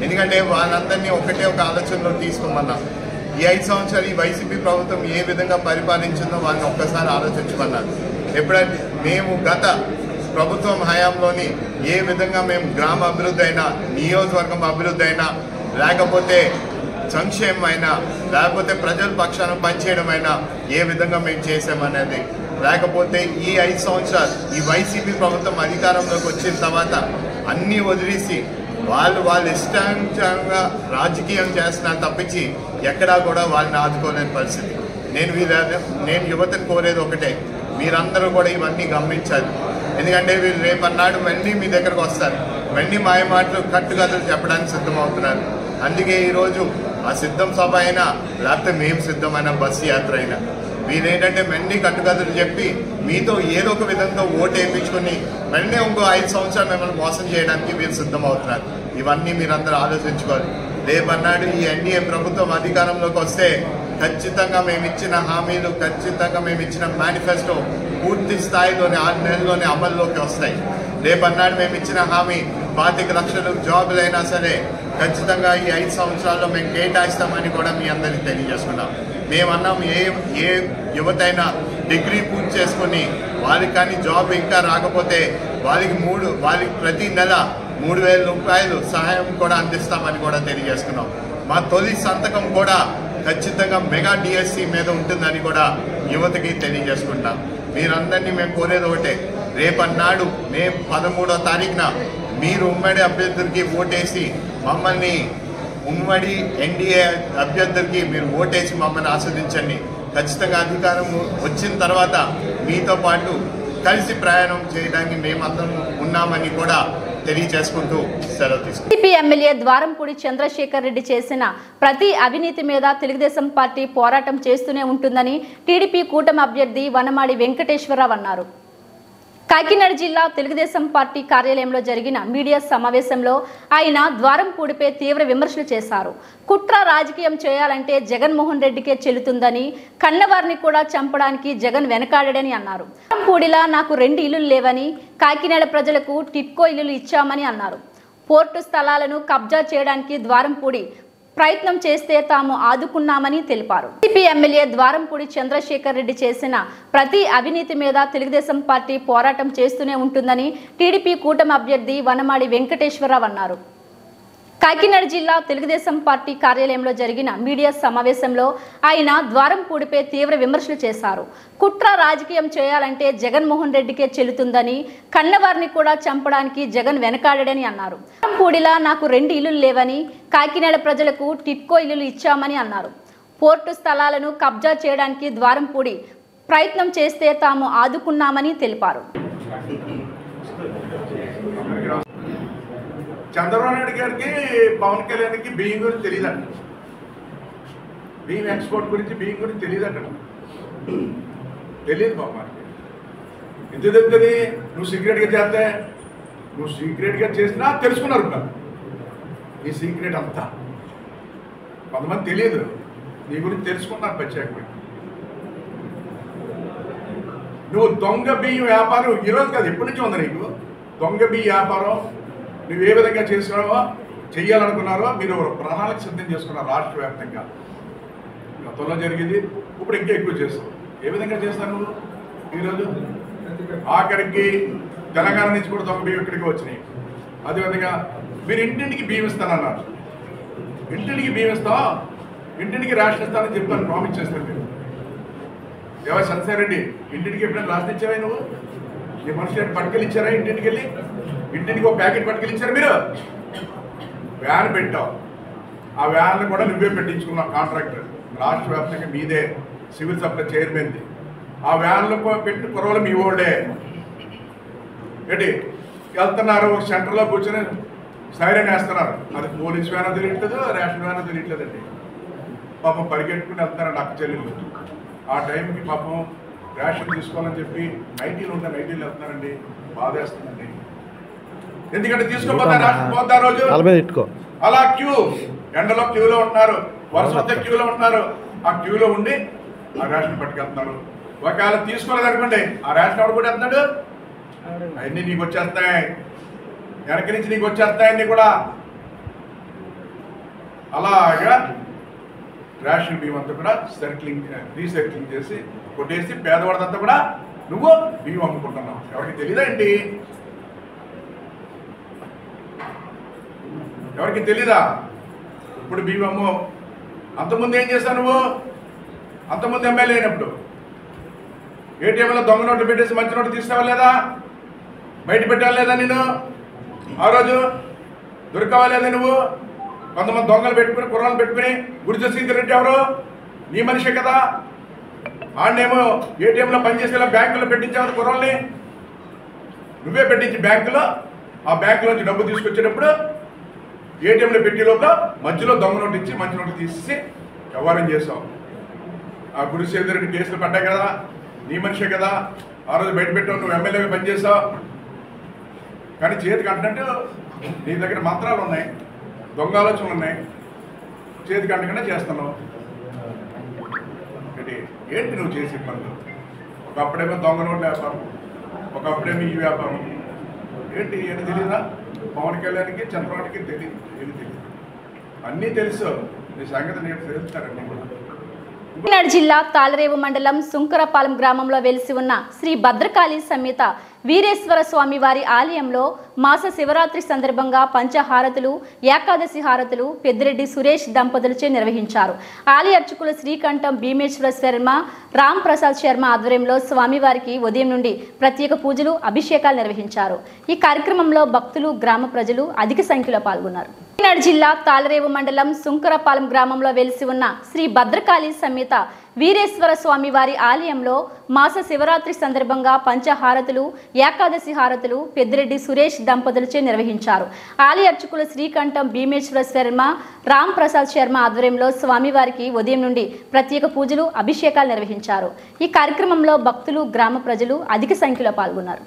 ఎందుకంటే వాళ్ళందరినీ ఒకటే ఒక ఆలోచనలో తీసుకోమన్నాం. ఈ 5 సంవత్సరాలు ఈ వైసీపీ ప్రభుత్వం ఏ విధంగా పరిపాలించిందో వాళ్ళని ఒక్కసారి ఆలోచించమన్నారు. ఎప్పుడైతే మేము గత ప్రభుత్వం హయాంలోని ఏ విధంగా మేము గ్రామ అభివృద్ధి అయినా, నియోజకవర్గం అభివృద్ధి అయినా, లేకపోతే సంక్షేమం అయినా, లేకపోతే ప్రజల పక్షాన పనిచేయడం అయినా ఏ విధంగా మేము చేసామనేది, లేకపోతే ఈ 5 సంవత్సరాలు ఈ వైసీపీ ప్రభుత్వం అధికారంలోకి వచ్చిన తర్వాత అన్నీ వదిలేసి వాళ్ళు ఇష్టానుసారంగా రాజకీయం చేస్తున్నారు తప్పించి ఎక్కడా కూడా వాళ్ళని ఆదుకోలేని పరిస్థితి. నేను యువతను కోరేది ఒకటే, మీరందరూ కూడా ఇవన్నీ గమనించాలి. ఎందుకంటే వీళ్ళు రేపన్నాడు మళ్ళీ మీ దగ్గరకు వస్తారు, మళ్ళీ మాయ మాటలు కట్టుకథలు చెప్పడానికి సిద్ధమవుతున్నారు. అందుకే ఈరోజు ఆ సిద్ధం సభ అయినా, లేకపోతే మేము సిద్ధమైన బస్సు యాత్ర అయినా వీళ్ళేంటంటే మళ్ళీ కట్టుకథలు చెప్పి మీతో ఏదో ఒక విధంగా ఓటు వేయించుకుని మళ్ళీ ఇంకో 5 సంవత్సరాలు మిమ్మల్ని మోసం చేయడానికి వీళ్ళు సిద్ధమవుతున్నారు. ఇవన్నీ మీరందరూ ఆలోచించుకోవాలి. రేపన్నాడు ఈ ఎన్డీఏ ప్రభుత్వం అధికారంలోకి వస్తే ఖచ్చితంగా మేము ఇచ్చిన హామీలు, ఖచ్చితంగా మేము ఇచ్చిన మేనిఫెస్టో పూర్తి స్థాయిలోనే 6 నెలల్లోనే అమల్లోకి వస్తాయి. రేపన్నాడు మేము ఇచ్చిన హామీ 25 లక్షల జాబులైనా సరే ఖచ్చితంగా ఈ 5 సంవత్సరాల్లో మేము కేటాయిస్తామని కూడా మీ అందరికీ తెలియజేసుకున్నాం. మేమన్నాం ఏ యువతైనా డిగ్రీ పూర్తి చేసుకుని వారికి కానీ జాబ్ ఇంకా రాకపోతే వారికి ప్రతి నెల 3,000 రూపాయలు సహాయం కూడా అందిస్తామని కూడా తెలియజేసుకున్నాం. మా తొలి సంతకం కూడా ఖచ్చితంగా మెగా డిఎస్సి మీద ఉంటుందని కూడా యువతకి తెలియజేసుకుంటాం. మీరందరినీ మేము కోరేది ఒకటే, రేపన్నాడు మే 13వ తారీఖున మీరు ఉమ్మడి అభ్యర్థులకి ఓటేసి మమ్మల్ని ఉమ్మడి ఎన్డీఏ అభ్యర్థులకి మీరు ఓటేసి మమ్మల్ని ఆస్వాదించండి. ఖచ్చితంగా అధికారం వచ్చిన తర్వాత మీతో పాటు కలిసి ప్రయాణం చేయడానికి మేమందరం ఉన్నామని కూడా తెలియజేసుకుంటూ సెలవు తీసుకుంటాం. టీడీపీ ఎమ్మెల్యే ద్వారంపూడి చంద్రశేఖర్ రెడ్డి చేసిన ప్రతి అవినీతి మీద తెలుగుదేశం పార్టీ పోరాటం చేస్తూనే ఉంటుందని టీడీపీ కూటమి అభ్యర్థి వనమాడి వెంకటేశ్వరరావు అన్నారు. కాకినాడ జిల్లా తెలుగుదేశం పార్టీ కార్యాలయంలో జరిగిన మీడియా సమావేశంలో ఆయన ద్వారంపూడిపై తీవ్ర విమర్శలు చేశారు. కుట్ర రాజకీయం చేయాలంటే జగన్మోహన్ రెడ్డికే చెల్లుతుందని, కన్నవారిని కూడా చంపడానికి జగన్ వెనకాడని అన్నారు. ద్వారంపూడిలా నాకు 2 ఇళ్లు లేవని, కాకినాడ ప్రజలకు టిట్కో ఇల్లులు ఇచ్చామని అన్నారు. పోర్టు స్థలాలను కబ్జా చేయడానికి ద్వారంపూడి ప్రయత్నం చేస్తే తాము ఆదుకున్నామని తెలిపారు. టీడీపీ ఎమ్మెల్యే ద్వారంపూడి చంద్రశేఖర్ రెడ్డి చేసిన ప్రతి అవినీతి మీద తెలుగుదేశం పార్టీ పోరాటం చేస్తూనే ఉంటుందని టీడీపీ కూటమి అభ్యర్థి వనమాడి వెంకటేశ్వరరావు అన్నారు. కాకినాడ జిల్లా తెలుగుదేశం పార్టీ కార్యాలయంలో జరిగిన మీడియా సమావేశంలో ఆయన ద్వారంపూడిపై తీవ్ర విమర్శలు చేశారు. కుట్ర రాజకీయం చేయాలంటే జగన్మోహన్ రెడ్డికే చెల్లుతుందని, కన్నవారిని కూడా చంపడానికి జగన్ వెనకాడని అన్నారు. ద్వారంపూడిలా నాకు 2 ఇళ్లు లేవని, కాకినాడ ప్రజలకు టిట్కో ఇల్లులు ఇచ్చామని అన్నారు. పోర్టు స్థలాలను కబ్జా చేయడానికి ద్వారంపూడి ప్రయత్నం చేస్తే తాము ఆదుకున్నామని తెలిపారు. చంద్రబాబు నాయుడు గారికి పవన్ కళ్యాణ్కి బియ్యం గురించి తెలియదంట, బియ్యం ఎక్స్పోర్ట్ గురించి బియ్యం గురించి తెలియదంట, తెలియదు బాబు మనకి. ఎందుకు తెలుస్తుంది? నువ్వు సీక్రెట్గా చేస్తే, నువ్వు సీక్రెట్గా చేసినా తెలుసుకున్నారు కదా నీ సీక్రెట్ అంతా. కొంతమంది తెలియదు, నీ గురించి తెలుసుకున్నారు ప్రత్యేకమైన. నువ్వు దొంగ బియ్యం వ్యాపారం ఈరోజు కాదు, ఎప్పటి నుంచి ఉంది నీకు దొంగ బియ్య వ్యాపారం. నువ్వు ఏ విధంగా చేసినావో చెయ్యాలనుకున్నారో మీరు ప్రణాళిక సిద్ధం చేసుకున్నారు రాష్ట్ర వ్యాప్తంగా. గతంలో జరిగింది, ఇప్పుడు ఇంకా ఎక్కువ చేస్తావు. ఏ విధంగా చేస్తాను నువ్వు ఈరోజు? ఆఖరికి తెలంగాణ నుంచి కూడా దొంగ బియ్యం ఇక్కడికి వచ్చినాయి. అదేవిధంగా మీరు ఇంటింటికి బియ్యం ఇస్తానన్నారు. ఇంటింటికి బియ్యం ఇస్తావా? ఇంటింటికి రేషన్ ఇస్తానని చెప్తాను, ప్రామిస్ చేస్తాను. మీరు ఎవరు చంద్రశేఖర్ ఇంటింటికి ఎప్పుడైనా రాసిన ఇచ్చావా నువ్వు? నీ మనుషులు పట్టుకెళ్ళి ఇచ్చారా? ఇంటింటికి వెళ్ళి ఇంటింటికి ఒక ప్యాకెట్ పట్టుకెళ్ళి ఇచ్చారు. మీరు వ్యాన్ పెట్టావు, ఆ వ్యాన్ కూడా నువ్వే పెట్టించుకున్నావు. కాంట్రాక్టర్ రాష్ట్ర వ్యాప్తంగా మీదే, సివిల్ సప్లై చైర్మన్ది. ఆ వ్యాన్లో పెట్టిన కురవలు మీ ఓల్డే ఏంటి వెళ్తున్నారు, సెంటర్లో కూర్చొని సైరన్ వేస్తున్నారు. అది పోలీస్ వ్యాన్ తెలియట్లేదు, రేషన్ వ్యాన్ తెలియట్లేదండి. పాపం పరిగెట్టుకుని వెళ్తున్నారండి అక్క చెల్లెళ్ళు. ఆ టైంకి పాపం రేషన్ తీసుకోవాలని చెప్పి నైటీలు ఉంటాయి, నైటీలు వెళ్తున్నారండి. బాధేస్తుందండి. ఎందుకంటే తీసుకోపోతారు రేషన్ పోతా రోజు అలా క్యూ, ఎండలో క్యూలో ఉంటున్నారు, వర్షం వస్తే క్యూలో ఉంటున్నారు. ఆ క్యూలో ఉండి ఆ రేషన్ పట్టుకెళ్తున్నారు. ఒకవేళ తీసుకోలేదు అనుకోండి, ఆ రేషన్ ఎవరు కూడా వెళ్తున్నాడు, అవన్నీ నీకు వచ్చేస్తాయి, వెనక నుంచి నీకు వచ్చేస్తాయి అన్నీ కూడా. అలాగా రేషన్ బియ్యం అంతా కూడా రీసైక్లింగ్ చేసి కొట్టేసి పేదవాడిదంతా కూడా నువ్వు బియ్యం అమ్ముకుంటున్నావు. ఎవరికి తెలీదా ఏంటి? ఎవరికి తెలీదా? ఇప్పుడు బియ్యం అమ్ము. అంతకుముందు ఏం చేస్తావు నువ్వు? అంతకుముందు ఎమ్మెల్యే అయినప్పుడు ఏటీఎంలో దొంగ నోట్లు పెట్టేసి మంచి నోట్లు తీసుకోవాలి లేదా? బయట పెట్టాలి లేదా? నేను ఆ రోజు దొరకవాలేదా నువ్వు? కొంతమంది దొంగలు పెట్టుకుని కుర్రాలు పెట్టుకుని గురుజసింగ్ రెడ్డి ఎవరు? నీ మనిషే కదా. ఆడనేమో ఏటీఎంలో పనిచేసేలా బ్యాంకులో పెట్టించావు కుర్రాల్ని, నువ్వే పెట్టించి బ్యాంకులో. ఆ బ్యాంకులోంచి డబ్బు తీసుకొచ్చేటప్పుడు ఏటీఎంలో పెట్టి లోపల మధ్యలో దొంగ నోటు ఇచ్చి మంచి నోటు తీసేసి వ్యవహారం చేసావు. ఆ గురుశేఖర్ రెడ్డి కేసులు పడ్డాయి కదా, నీ మనిషే కదా. ఆ రోజు బయట పెట్టావు, నువ్వు ఎమ్మెల్యేగా పనిచేసావు. కానీ చేతికి అంటున్నట్టు నీ దగ్గర మంత్రాలు ఉన్నాయి, దొంగ ఆలోచనలు ఉన్నాయి, చేతికి అంటకుండా చేస్తున్నావు. ఏంటి నువ్వు చేసే పనులు? ఒకప్పుడేమో దొంగ నోట్ల వ్యాపారం, ఒకప్పుడేమో ఈ వ్యాపారం. ఏంటి ఏంటి తెలియదా? పవన్ కళ్యాణ్కి చంద్రబాబుకి తెలియదు, ఏమి తెలియదు. అన్నీ తెలుసు, మీ సంగతి నేను తెలుస్తారండి. కాకినాడ జిల్లా తాళరేవు మండలం సుంకరపాలెం గ్రామంలో వెలిసి ఉన్న శ్రీ భద్రకాళి సమేత వీరేశ్వర స్వామి వారి ఆలయంలో మాస శివరాత్రి సందర్భంగా పంచహారతులు, ఏకాదశి హారతులు పెద్దిరెడ్డి సురేష్ దంపతులచే నిర్వహించారు. ఆలయ అర్చకులు శ్రీకంఠం భీమేశ్వర శర్మ, రామ్ ప్రసాద్ శర్మ ఆధ్వర్యంలో స్వామివారికి ఉదయం నుండి ప్రత్యేక పూజలు, అభిషేకాలు నిర్వహించారు. ఈ కార్యక్రమంలో భక్తులు, గ్రామ ప్రజలు అధిక సంఖ్యలో పాల్గొన్నారు. కాకినాడ జిల్లా తాళరేవు మండలం సుంకరపాలెం గ్రామంలో వెలిసి ఉన్న శ్రీ భద్రకాళి సమేత వీరేశ్వర స్వామి వారి ఆలయంలో మాస శివరాత్రి సందర్భంగా పంచహారతులు, ఏకాదశి హారతులు పెద్దిరెడ్డి సురేష్ దంపతులచే నిర్వహించారు. ఆలయ అర్చకులు శ్రీకంఠం భీమేశ్వర శర్మ, రామ్ ప్రసాద్ శర్మ ఆధ్వర్యంలో స్వామివారికి ఉదయం నుండి ప్రత్యేక పూజలు, అభిషేకాలు నిర్వహించారు. ఈ కార్యక్రమంలో భక్తులు, గ్రామ ప్రజలు అధిక సంఖ్యలో పాల్గొన్నారు.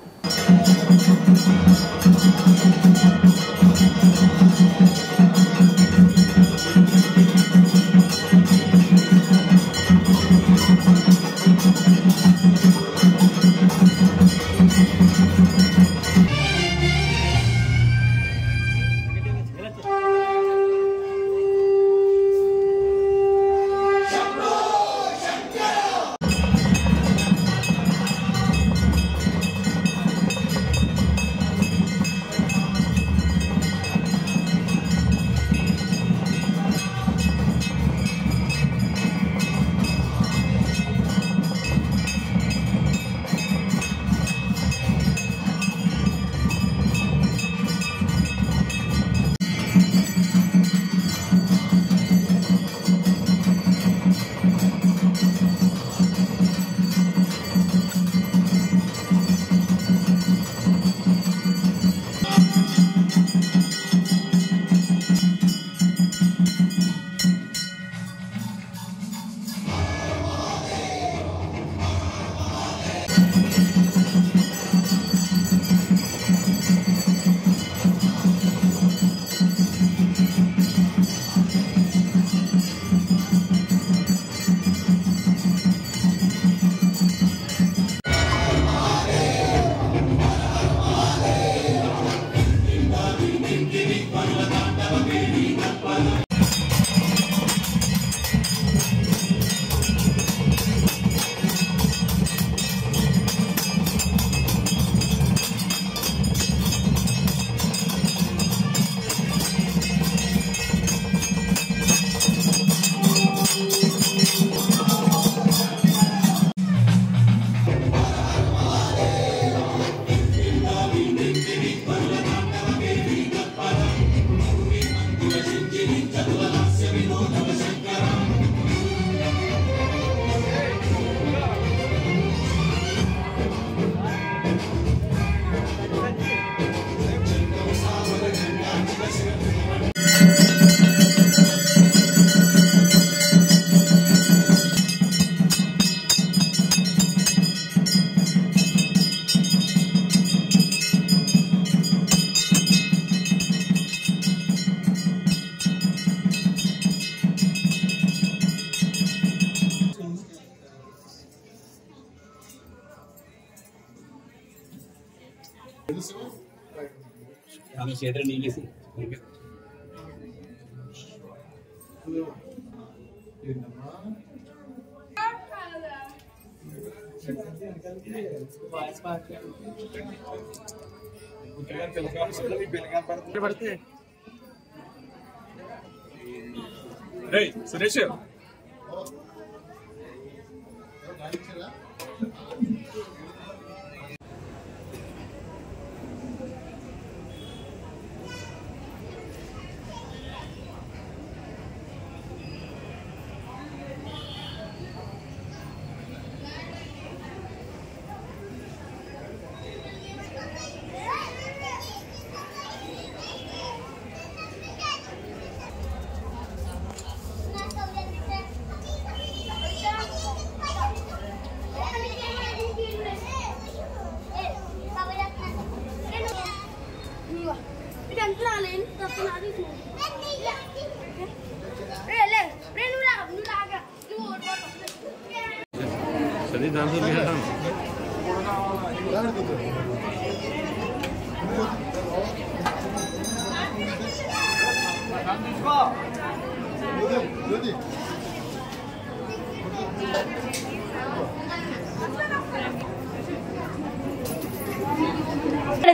సురేష్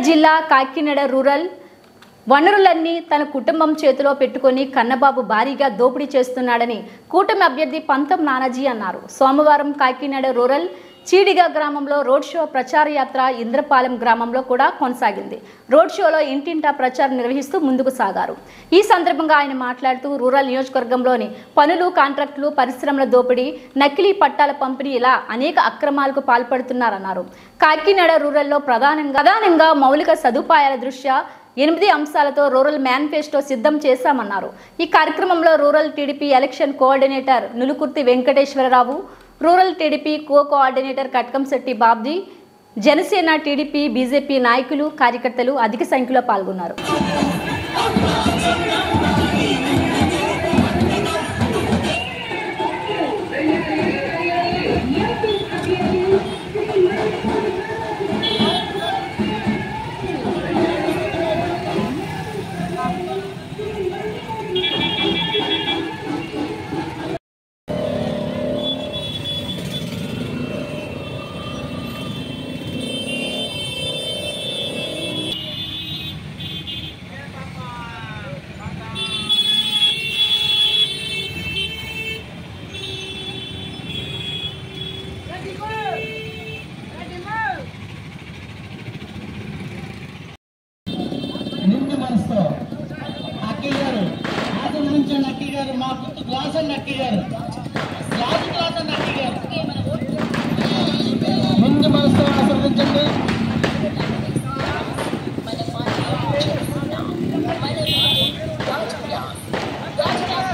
జిల్లా కాకినాడ రూరల్ వనరులన్నీ తన కుటుంబం చేతిలో పెట్టుకొని కన్నబాబు భారీగా దోపిడీ చేస్తున్నాడని కూటమి అభ్యర్థి పంతం నానాజీ అన్నారు. సోమవారం కాకినాడ రూరల్ చీడిగా గ్రామంలో రోడ్ షో ప్రచార యాత్ర ఇంద్రపాలెం గ్రామంలో కూడా కొనసాగింది. రోడ్ షోలో ఇంటింటా ప్రచారం నిర్వహిస్తూ ముందుకు సాగారు. ఈ సందర్భంగా ఆయన మాట్లాడుతూ రూరల్ నియోజకవర్గంలోని పనులు, కాంట్రాక్టులు, పరిశ్రమల దోపిడీ, నకిలీ పట్టాల పంపిణీ ఇలా అనేక అక్రమాలకు పాల్పడుతున్నారన్నారు. కాకినాడ రూరల్లో ప్రధానంగా మౌలిక సదుపాయాల దృష్ట్యా 8 అంశాలతో రూరల్ మేనిఫెస్టో సిద్ధం చేశామన్నారు. ఈ కార్యక్రమంలో rural TDP election coordinator Nulukurthi Venkateswararao, rural TDP coordinator Katkamsetti Babji, Janasena, TDP, BJP నాయకులు, కార్యకర్తలు అధిక సంఖ్యలో పాల్గొన్నారు. నిండు మనసుతో అక్కయ్య గారు ఆశీర్వదించండి. అక్కయ్య గారు మా గుర్తు గ్లాస్ అండి. అక్కయ్య గారు గ్లాస్ అండి. అక్కయ్య గారు నిండు మనసుతో ఆశీర్వదించండి.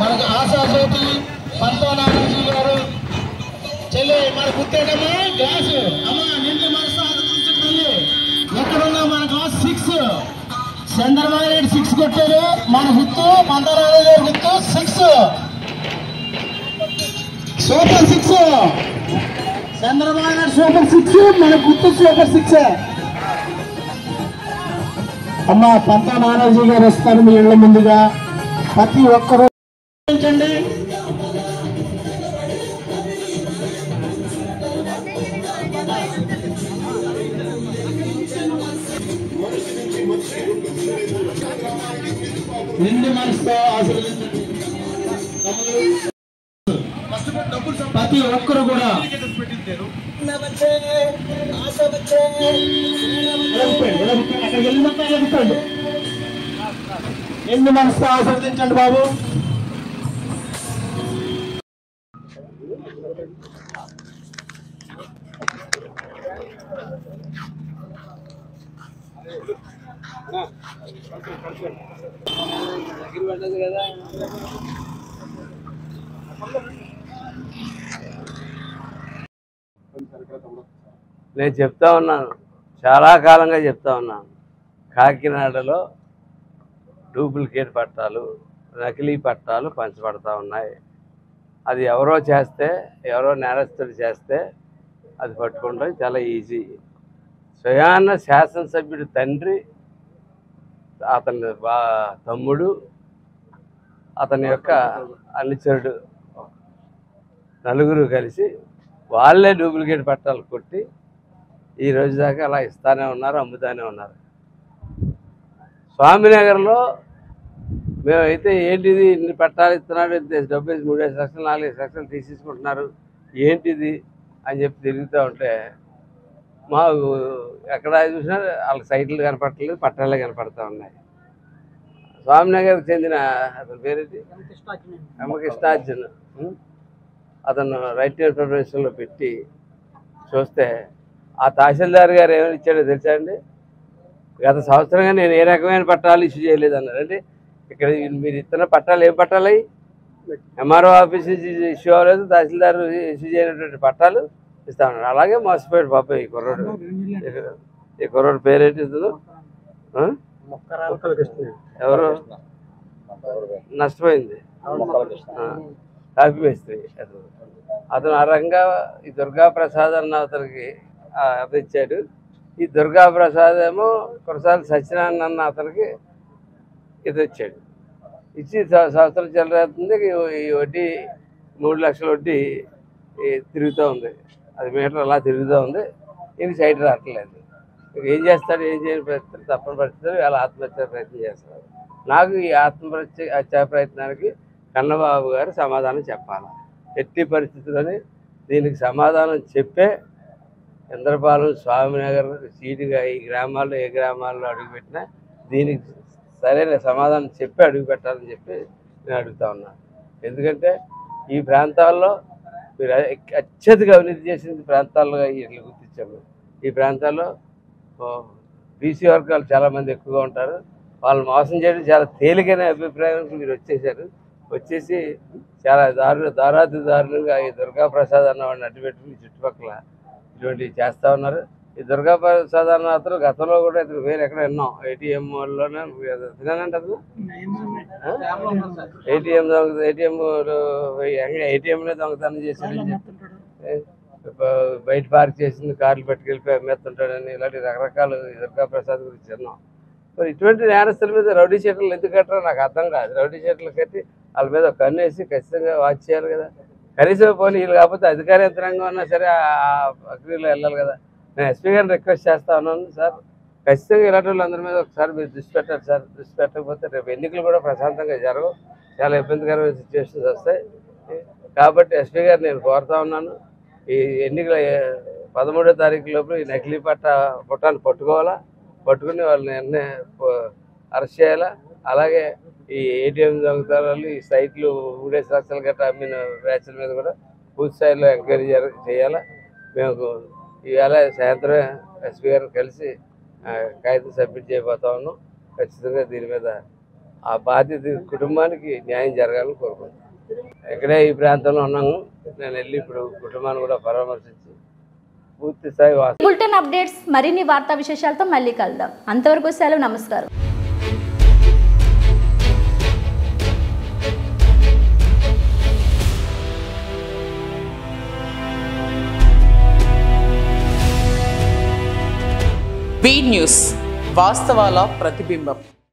మనకు ఆశాజ్యోతి పంతం నానాజీ గారు చెల్లి మన గుర్తేటమ్మా గ్లాసు అమ్మా నిండు మనసు ఆశీర్వదించండి. ఎక్కడున్నా మన గ్లాస్ 6 చంద్రబాబు నాయుడు 6 కొట్టారు. మన గుర్తు పంతనారాయణ గారి గుర్తు 6 సూపర్ 6. చంద్రబాబు నాయుడు సూపర్ 6, మన గుర్తు సూపర్ 6. అమ్మా పంతం నానాజీ గారు వస్తారు మీ ఇళ్ల ముందుగా. ప్రతి ఒక్కరూ నిండు మనసుతో ఆశీర్వదించండి. ప్రతి ఒక్కరు కూడా నిండు మనసుతో ఆశీర్వదించండి బాబు. నేను చెప్తా ఉన్నాను, చాలా కాలంగా చెప్తా ఉన్నాను, కాకినాడలో డూప్లికేట్ పట్టాలు, నకిలీ పట్టాలు పంచబడతా ఉన్నాయి. అది ఎవరో చేస్తే, ఎవరో నేరస్తుడు చేస్తే అది పట్టుకుంటాం చాలా ఈజీ. స్వయాన శాసనసభ్యుడి తండ్రి, అతని తమ్ముడు, అతని యొక్క అనుచరుడు నలుగురు కలిసి వాళ్ళే డూప్లికేట్ పట్టాలు కొట్టి ఈ రోజు దాకా అలా ఇస్తానే ఉన్నారు, అమ్ముతానే ఉన్నారు. స్వామినగర్లో మేమైతే ఏంటిది ఇన్ని పట్టాలు ఇస్తున్నాడు, డబ్బు 3 లక్షలు 4 లక్షలు తీసేసుకుంటున్నారు, ఏంటిది అని చెప్పి తిరుగుతూ ఉంటే మా ఎక్కడ చూసినా వాళ్ళకి సైట్లు కనపడట్లేదు, పట్టాలే కనపడతా ఉన్నాయి. స్వామినగర్కి చెందిన అతని పేరేంటి, కృష్ణార్జున్, అతను రైట్ ఇన్ఫర్మేషన్లో పెట్టి చూస్తే ఆ తహసీల్దార్ గారు ఏమైనా ఇచ్చాడో తెలుసా అండి? గత సంవత్సరంగా నేను ఏ రకమైన పట్టాలు ఇష్యూ చేయలేదు అన్నారండి. ఇక్కడ మీరు ఇస్తున్న పట్టాలు ఏం పట్టాలు అయ్యి ఎంఆర్ఓ ఆఫీస్ నుంచి ఇష్యూ అవ్వలేదు, తహసీల్దార్ ఇష్యూ చేయనటువంటి పట్టాలు ఇస్తా ఉన్నారు. అలాగే మోసపోయాడు పాప ఈ కుర్రోడు. ఈ కుర్రోడు పేరేంటి? ఎవరు నష్టపోయింది? కాపీ వేస్తే అతను ఆ రకంగా ఈ దుర్గాప్రసాద్ అన్న అతనికి ఇచ్చాడు. ఈ దుర్గాప్రసాద్ ఏమో కొరసాల సత్యనారాయణ అన్న అతనికి ఇది ఇచ్చాడు. ఇచ్చి సంవత్సరం చెల్లరేస్తుంది. ఈ వడ్డీ 3 లక్షల వడ్డీ తిరుగుతూ ఉంది. అది మీటర్ అలా తిరుగుతూ ఉంది. ఇది సైడ్ రావట్లేదు. ఏం చేస్తాడు, ఏం చేయని పరిస్థితులు తప్పని పరిస్థితులు అలా ఆత్మహత్య ప్రయత్నం చేస్తారు. నాకు ఈ ఆత్మహత్య ప్రయత్నానికి కన్నబాబు గారు సమాధానం చెప్పాలి. ఎట్టి పరిస్థితుల్లోనే దీనికి సమాధానం చెప్పే ఇంద్రపాలెం, స్వామినగర్ సీటుగా ఈ గ్రామాల్లో ఏ గ్రామాల్లో అడుగుపెట్టినా దీనికి సరైన సమాధానం చెప్పి అడుగు పెట్టాలని చెప్పి నేను అడుగుతా ఉన్నాను. ఎందుకంటే ఈ ప్రాంతాల్లో మీరు అత్యధిక అవినీతి చేసిన ప్రాంతాల్లో ఇట్లా గుర్తించాము. ఈ ప్రాంతాల్లో బీసీ వర్గాలు చాలామంది ఎక్కువగా ఉంటారు. వాళ్ళు మోసం చేయడం చాలా తేలికైన అభిప్రాయానికి మీరు వచ్చేసి చాలా దారుణంగా ఈ దుర్గాప్రసాద్ అన్నవాడిని అడ్డుపెట్టుకుని చుట్టుపక్కల ఇటువంటివి చేస్తూ ఉన్నారు. ఈ దుర్గాప్రసాద్ అన్న అతను గతంలో కూడా ఇతను వేరే ఎక్కడ విన్నాం. ఏటీఎంలోనే తినానంటే అతను ఏటీఎంలో దొంగతనం చేశాడని చెప్పి బయట పార్క్ చేసింది కార్లు పట్టుకెళ్ళిపోయి అమ్మేస్తుంటాడని ఇలాంటి రకరకాలు దుర్గాప్రసాద్ గురించి విన్నాం. మరి ఇటువంటి నేరస్తుల మీద రౌడీ షీటర్లు ఎందుకు కట్టరో నాకు అర్థం కాదు. రౌడీ షీటర్లు కట్టి వాళ్ళ మీద ఒక కన్ను వేసి ఖచ్చితంగా వాచ్ చేయాలి కదా. కనీసం పోనీ వీళ్ళు కాకపోతే అధికార యంత్రాంగం ఉన్నా సరే ఆ ప్రక్రియలో వెళ్ళాలి కదా. నేను ఎస్పీ గారిని రిక్వెస్ట్ చేస్తా ఉన్నాను, సార్ ఖచ్చితంగా ఇలాంటి వాళ్ళందరి మీద ఒకసారి మీరు దృష్టి పెట్టారు సార్. దృష్టి పెట్టకపోతే రేపు ఎన్నికలు కూడా ప్రశాంతంగా జరగవు, చాలా ఇబ్బందికరమైన సిచ్యువేషన్స్ వస్తాయి. కాబట్టి ఎస్పీ గారు నేను కోరుతా ఉన్నాను, ఈ ఎన్నికల 13వ తారీఖు లోపల ఈ నకిలీ పుట్టాన్ని పట్టుకుని వాళ్ళని వెంటనే అరెస్ట్ చేయాలా. అలాగే ఈ ఏటీఎం దొంగతనాలు, ఈ సైట్లు 3 లక్షల గట్రా అమ్మిన బ్యాచ్ల మీద కూడా పూర్తి స్థాయిలో ఎంక్వైరీ చేయాలా. మేము ఇవాళ సాయంత్రం ఎస్పీ గారు కలిసి కాగితం సబ్మిట్ చేయబోతా ఉన్నాం. ఖచ్చితంగా దీని మీద ఆ బాధ్యత కుటుంబానికి న్యాయం జరగాలని కోరుకుంటున్నాను. ఇక్కడే ఈ ప్రాంతంలో ఉన్నాము. నేను వెళ్ళి ఇప్పుడు కుటుంబాన్ని కూడా పరామర్శించి పూర్తి స్థాయి బులెటిన్ అప్డేట్స్ మరిన్ని వార్తా విశేషాలతో మళ్ళీ కలుద్దాం. అంతవరకు సెలవు, నమస్కారం. బీ న్యూస్, వాస్తవాల ప్రతిబింబం.